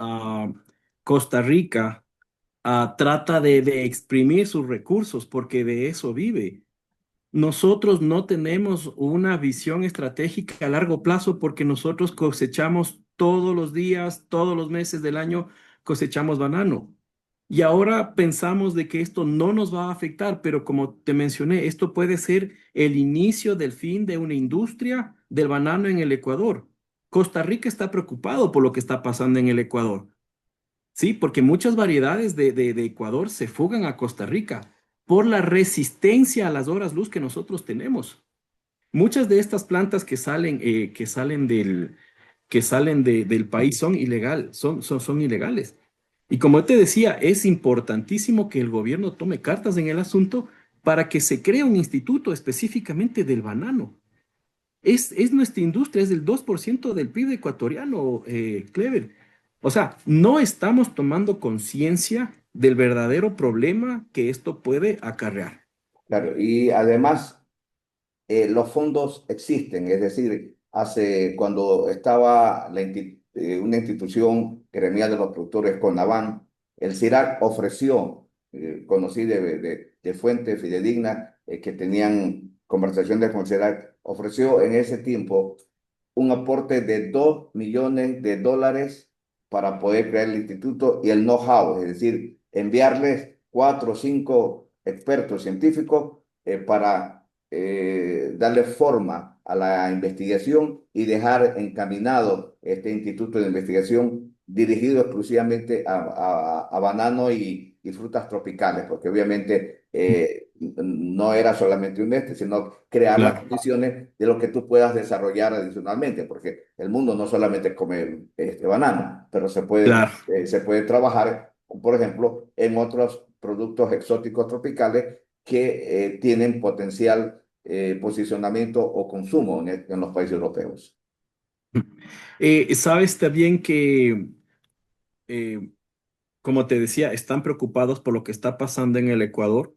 Speaker 16: Costa Rica trata de exprimir sus recursos porque de eso vive. Nosotros no tenemos una visión estratégica a largo plazo porque nosotros cosechamos todos los días, todos los meses del año, cosechamos banano. Y ahora pensamos de que esto no nos va a afectar, pero como te mencioné, esto puede ser el inicio del fin de una industria del banano en el Ecuador. Costa Rica está preocupado por lo que está pasando en el Ecuador. Sí, porque muchas variedades de Ecuador se fugan a Costa Rica por la resistencia a las horas luz que nosotros tenemos. Muchas de estas plantas que salen del país son ilegales. Y como te decía, es importantísimo que el gobierno tome cartas en el asunto para que se cree un instituto específicamente del banano. Es nuestra industria, es el 2% del PIB ecuatoriano, Clever. O sea, no estamos tomando conciencia del verdadero problema que esto puede acarrear.
Speaker 17: Claro, y además los fondos existen, es decir, cuando estaba una institución gremial de los productores CONAVAN, el CIRAC ofreció, conocí de fuentes fidedignas que tenían conversaciones con CIRAC, ofreció en ese tiempo un aporte de $2 millones para poder crear el instituto y el know-how, es decir, enviarles 4 o 5 expertos científicos para darle forma a la investigación y dejar encaminado este instituto de investigación dirigido exclusivamente a banano y frutas tropicales, porque obviamente no era solamente un sino crear las condiciones de lo que tú puedas desarrollar adicionalmente, porque el mundo no solamente come banano, pero se puede trabajar, por ejemplo, en otros productos exóticos tropicales que tienen potencial posicionamiento o consumo en los países europeos.
Speaker 16: Sabes también que, como te decía, están preocupados por lo que está pasando en el Ecuador.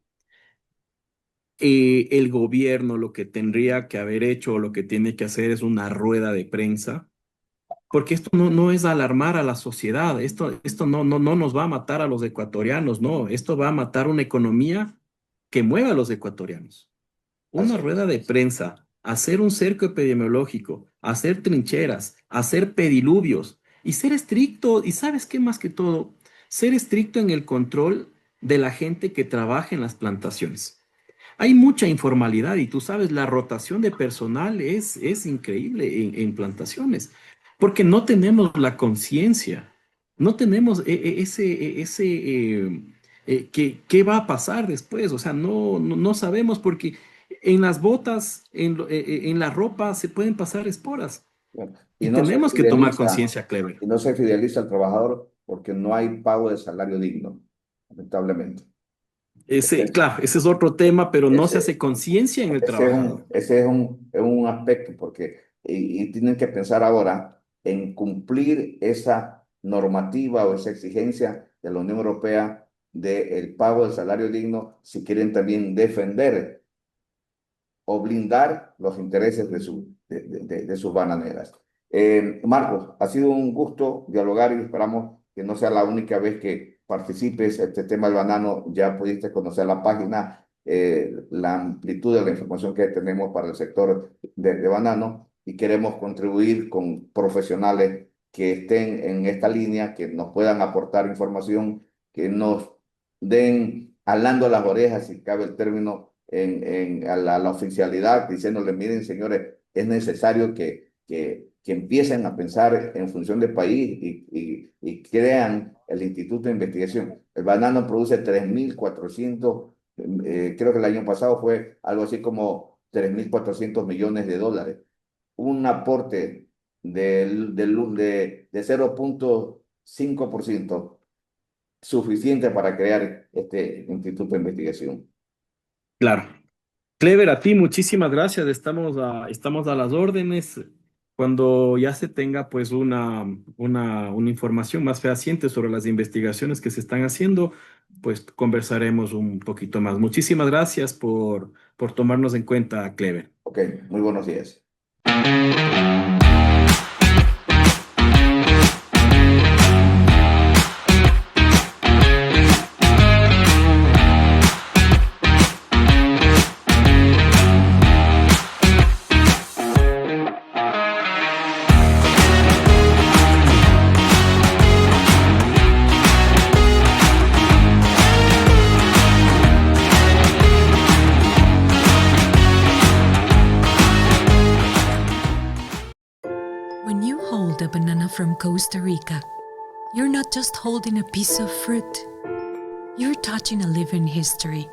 Speaker 16: El gobierno lo que tendría que haber hecho o lo que tiene que hacer es una rueda de prensa, porque esto no es alarmar a la sociedad, esto no nos va a matar a los ecuatorianos, no, esto va a matar una economía que mueva a los ecuatorianos. Una rueda de prensa, hacer un cerco epidemiológico, hacer trincheras, hacer pediluvios y ser estricto, y ¿sabes qué más que todo? Ser estricto en el control de la gente que trabaja en las plantaciones. hay mucha informalidad y tú sabes, la rotación de personal es increíble en plantaciones, porque no tenemos la conciencia, no tenemos qué va a pasar después, o sea, no sabemos porque en las botas, en la ropa se pueden pasar esporas
Speaker 17: Y
Speaker 16: y
Speaker 17: no se
Speaker 16: tenemos que tomar
Speaker 17: fideliza,
Speaker 16: conciencia, Clever.
Speaker 17: y no se fideliza al trabajador porque no hay pago de salario digno, lamentablemente.
Speaker 16: Claro, ese es otro tema, pero no se
Speaker 17: Ese,
Speaker 16: hace conciencia en el trabajador.
Speaker 17: ese es un aspecto, porque y tienen que pensar ahora en cumplir esa normativa o esa exigencia de la Unión Europea del pago del salario digno si quieren también defender o blindar los intereses de sus bananeras. Marcos, ha sido un gusto dialogar y esperamos que no sea la única vez que participes en este tema del banano. Ya pudiste conocer la página, la amplitud de la información que tenemos para el sector de banano y queremos contribuir con profesionales que estén en esta línea, que nos puedan aportar información, que nos den alando las orejas, si cabe el término, a la oficialidad, diciéndole, miren, señores, es necesario que empiecen a pensar en función del país y crean el Instituto de Investigación. El banano produce 3.400, creo que el año pasado fue algo así como 3.400 millones de dólares. Un aporte de 0.5%, suficiente para crear este Instituto de Investigación.
Speaker 16: Claro. Clever, a ti muchísimas gracias. Estamos a las órdenes. Cuando ya se tenga pues una información más fehaciente sobre las investigaciones que se están haciendo, pues conversaremos un poquito más. Muchísimas gracias por tomarnos en cuenta, Clever.
Speaker 17: Ok, muy buenos días.
Speaker 15: When you hold a banana from Costa Rica, you're not just holding a piece of fruit. You're touching a living history,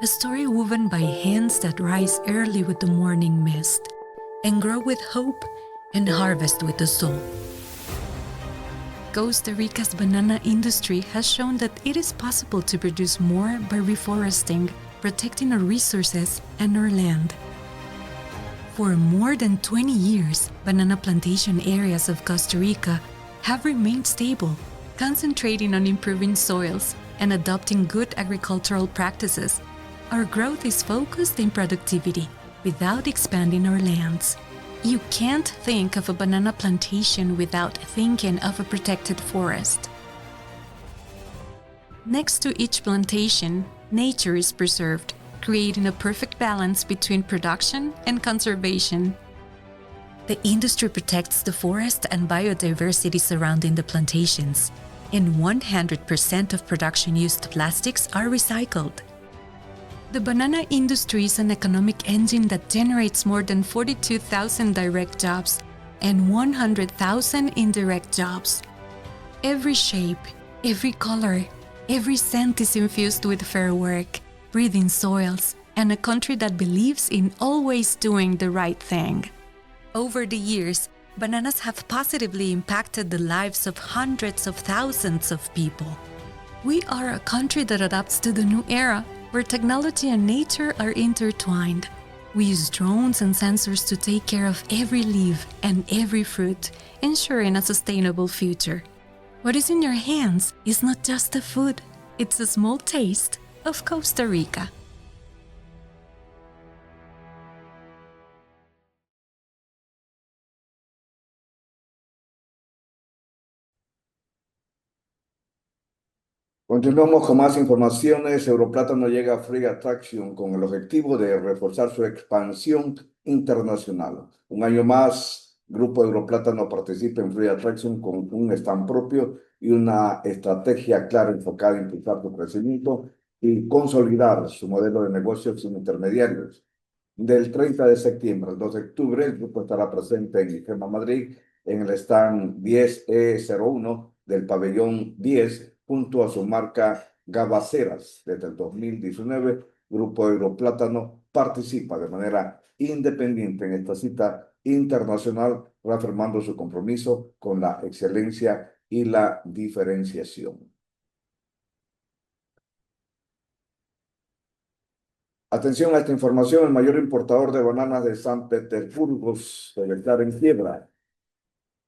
Speaker 15: a story woven by hands that rise early with the morning mist and grow with hope and harvest with the soul. Costa Rica's banana industry has shown that it is possible to produce more by reforesting, protecting our resources and our land. For more than 20 years, banana plantation areas of Costa Rica have remained stable, concentrating on improving soils and adopting good agricultural practices. Our growth is focused in productivity without expanding our lands. You can't think of a banana plantation without thinking of a protected forest. Next to each plantation, nature is preserved, creating a perfect balance between production and conservation. The industry protects the forest and biodiversity surrounding the plantations, and 100% of production-used plastics are recycled. The banana industry is an economic engine that generates more than 42,000 direct jobs and 100,000 indirect jobs. Every shape, every color, every scent is infused with fair work, breathing soils, and a country that believes in always doing the right thing. Over the years, bananas have positively impacted the lives of hundreds of thousands of people. We are a country that adapts to the new era, where technology and nature are intertwined. We use drones and sensors to take care of every leaf and every fruit, ensuring a sustainable future. What is in your hands is not just a food, it's a small taste of Costa Rica.
Speaker 17: Continuamos con más informaciones. Europlátano llega a Free Attraction con el objetivo de reforzar su expansión internacional. Un año más, Grupo Europlátano participa en Free Attraction con un stand propio y una estrategia clara enfocada en impulsar su crecimiento
Speaker 1: y consolidar su modelo de negocios sin intermediarios. Del 30 de septiembre al 2 de octubre, el grupo estará presente en IFEMA Madrid, en el stand 10E01 del pabellón 10, junto a su marca Gabaceras. Desde el 2019, Grupo Europlátano participa de manera independiente en esta cita internacional, reafirmando su compromiso con la excelencia y la diferenciación. Atención a esta información, el mayor importador de bananas de San Petersburgo se declara en quiebra.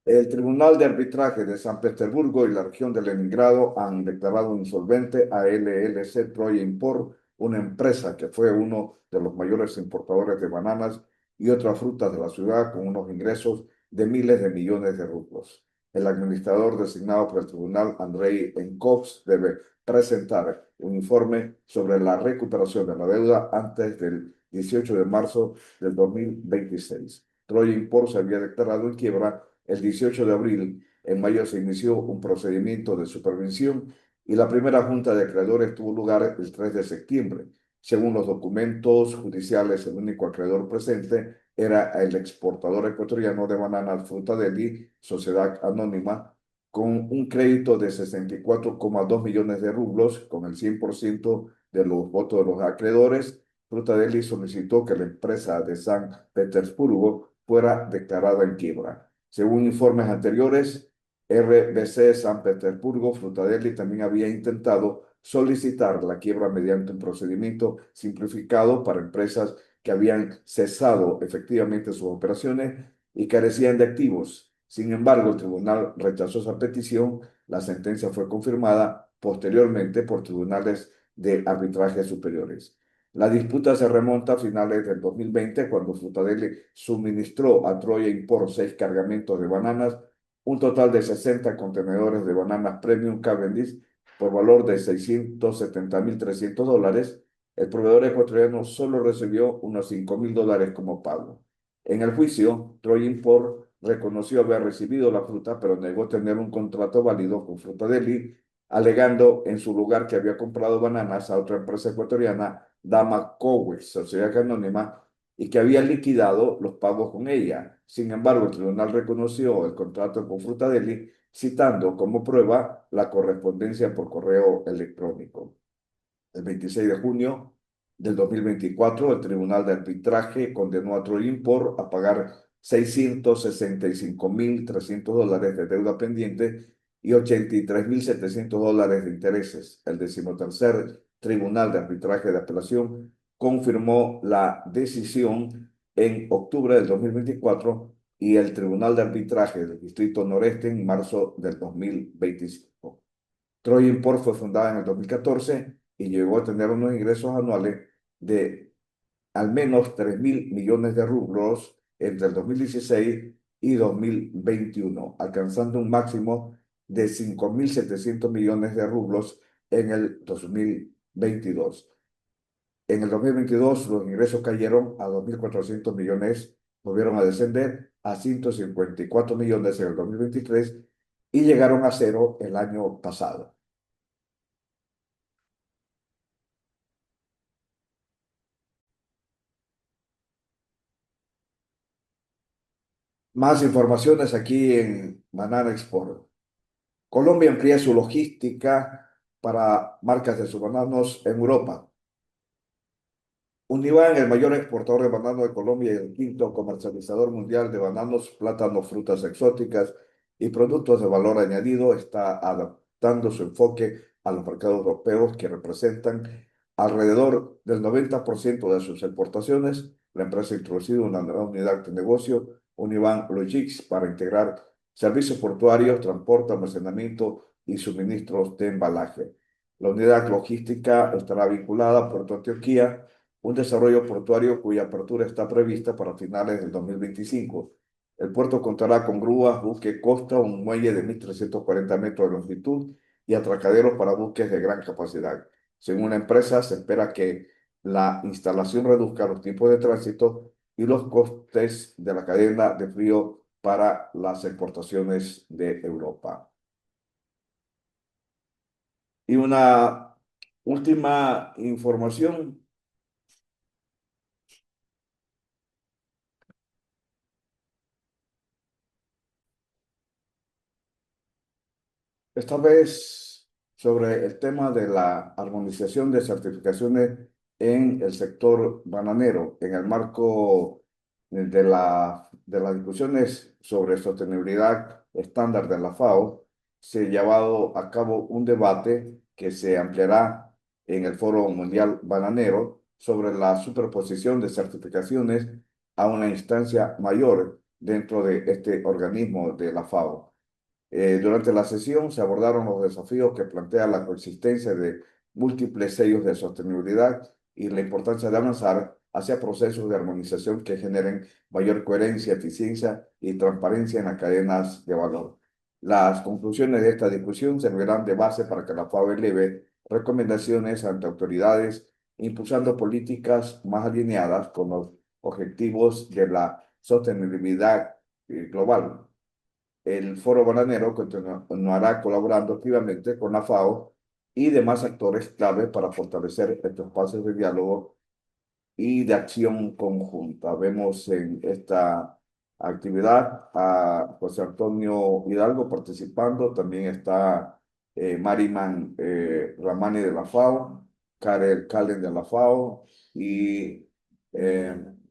Speaker 1: El Tribunal de Arbitraje de San Petersburgo y la región de Leningrado han declarado insolvente a LLC Troya Import, una empresa que fue uno de los mayores importadores de bananas y otras frutas de la ciudad, con unos ingresos de miles de millones de rublos. El administrador designado por el tribunal, Andrei Enkovs, debe presentar un informe sobre la recuperación de la deuda antes del 18 de marzo del 2026. Troya Import se había declarado en quiebra el 18 de abril. En mayo se inició un procedimiento de supervisión y la primera junta de acreedores tuvo lugar el 3 de septiembre. Según los documentos judiciales, el único acreedor presente era el exportador ecuatoriano de bananas Frutadeli, Sociedad Anónima, con un crédito de 64,2 millones de rublos, con el 100% de los votos de los acreedores. Frutadeli solicitó que la empresa de San Petersburgo fuera declarada en quiebra. Según informes anteriores, RBC San Petersburgo Frutadeli también había intentado solicitar la quiebra mediante un procedimiento simplificado para empresas que habían cesado efectivamente sus operaciones y carecían de activos. Sin embargo, el tribunal rechazó esa petición. La sentencia fue confirmada posteriormente por tribunales de arbitraje superiores. La disputa se remonta a finales del 2020, cuando Frutadeli suministró a Troya Import 6 cargamentos de bananas, un total de 60 contenedores de bananas Premium Cavendish por valor de $670,300. El proveedor ecuatoriano solo recibió unos $5,000 como pago. En el juicio, Troya Import reconoció haber recibido la fruta, pero negó tener un contrato válido con Frutadeli, alegando en su lugar que había comprado bananas a otra empresa ecuatoriana, Dama Cowes, Sociedad Anónima, y que había liquidado los pagos con ella. Sin embargo, el tribunal reconoció el contrato con Frutadeli, citando como prueba la correspondencia por correo electrónico. El 26 de junio del 2024, el Tribunal de Arbitraje condenó a Troya Import a pagar $665,300 de deuda pendiente y $83,700 de intereses. El 13º Tribunal de Arbitraje de Apelación confirmó la decisión en octubre del 2024 y el Tribunal de Arbitraje del Distrito Noreste en marzo del 2025. Troya Import fue fundada en el 2014 y llegó a tener unos ingresos anuales de al menos 3.000 millones de rublos entre el 2016 y 2021, alcanzando un máximo de 5.700 millones de rublos en el 2022. En el 2022 los ingresos cayeron a 2.400 millones, volvieron a descender a 154 millones en el 2023 y llegaron a cero el año pasado. Más informaciones aquí en Banana Export. Colombia amplía su logística para marcas de sus bananos en Europa. Univan, el mayor exportador de banano de Colombia y el quinto comercializador mundial de bananos, plátanos, frutas exóticas y productos de valor añadido, está adaptando su enfoque a los mercados europeos, que representan alrededor del 90% de sus exportaciones. La empresa ha introducido una nueva unidad de negocio, Univan Logistics, para integrar servicios portuarios, transporte, almacenamiento y suministros de embalaje. La unidad logística estará vinculada a Puerto Antioquia, un desarrollo portuario cuya apertura está prevista para finales del 2025. El puerto contará con grúas, buque costa, un muelle de 1.340 metros de longitud y atracaderos para buques de gran capacidad. Según la empresa, se espera que la instalación reduzca los tiempos de tránsito y los costes de la cadena de frío para las exportaciones de Europa. Y una Última información. Esta vez sobre el tema de la armonización de certificaciones en el sector bananero, en el marco de las discusiones sobre sostenibilidad estándar de la FAO, se ha llevado a cabo un debate que se ampliará en el Foro Mundial Bananero sobre la superposición de certificaciones a una instancia mayor dentro de este organismo de la FAO. Durante la sesión se abordaron los desafíos que plantea la coexistencia de múltiples sellos de sostenibilidad y la importancia de avanzar hacia procesos de armonización que generen mayor coherencia, eficiencia y transparencia en las cadenas de valor. Las conclusiones de esta discusión servirán de base para que la FAO eleve recomendaciones ante autoridades, impulsando políticas más alineadas con los objetivos de la sostenibilidad global. El Foro Bananero continuará colaborando activamente con la FAO y demás actores clave para fortalecer estos espacios de diálogo y de acción conjunta. Vemos en esta actividad a José Antonio Hidalgo participando, también está Mariman Ramani de la FAO, Karel Kallen de la FAO y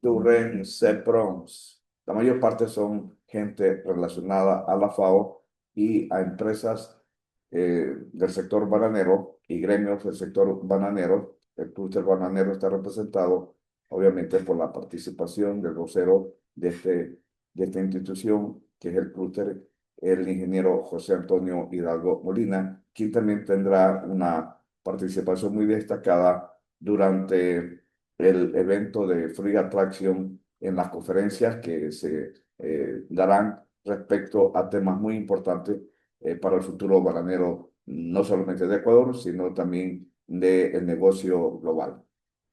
Speaker 1: Duren Seprons. La mayor parte son gente relacionada a la FAO y a empresas del sector bananero y gremios del sector bananero. El clúster bananero está representado, obviamente, por la participación del vocero de esta institución, que es el clúster, el ingeniero José Antonio Hidalgo Molina, quien también tendrá una participación muy destacada durante el evento de Free Attraction en las conferencias que se darán respecto a temas muy importantes para el futuro bananero, no solamente de Ecuador, sino también del negocio global.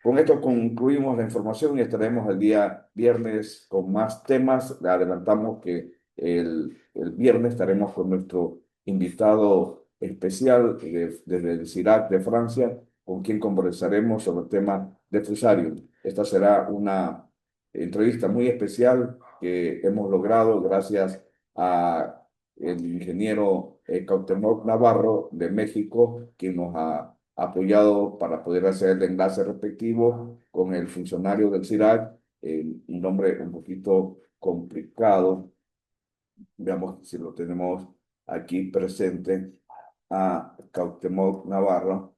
Speaker 1: Con esto concluimos la información y estaremos el día viernes con más temas. Le adelantamos que el viernes estaremos con nuestro invitado especial desde el CIRAC de Francia, con quien conversaremos sobre el tema de Fusarium. Esta será una entrevista muy especial que hemos logrado gracias a el ingeniero Cuauhtémoc Navarro de México, quien nos ha apoyado para poder hacer el enlace respectivo con el funcionario del CIRAC, un nombre un poquito complicado. Veamos si lo tenemos aquí presente, a Cuauhtémoc Navarro,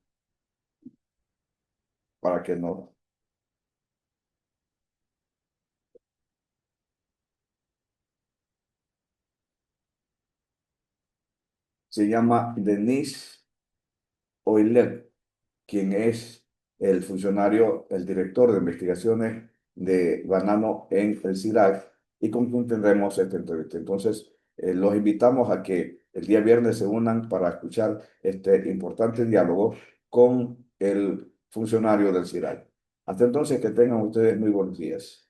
Speaker 1: para que nos... Se llama Denis Oilet, quien es el funcionario, el director de investigaciones de banano en el CIRAC, y con quien tendremos esta entrevista. Entonces, los invitamos a que el día viernes se unan para escuchar este importante diálogo con el funcionario del CIRAC. Hasta entonces, que tengan ustedes muy buenos días.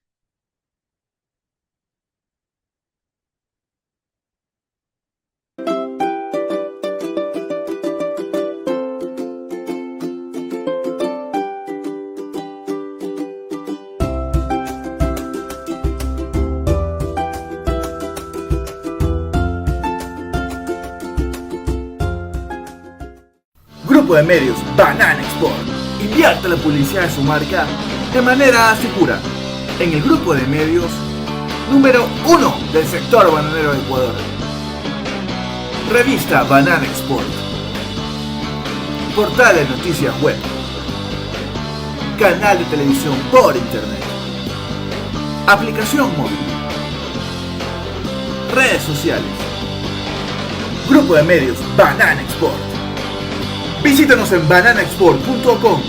Speaker 18: Grupo de medios Banana Export invierte la publicidad de su marca de manera segura en el grupo de medios número 1 del sector bananero de Ecuador. Revista Banana Export, portal de noticias web, canal de televisión por internet, aplicación móvil, redes sociales. Grupo de medios Banana Export. Visítanos en bananaexport.com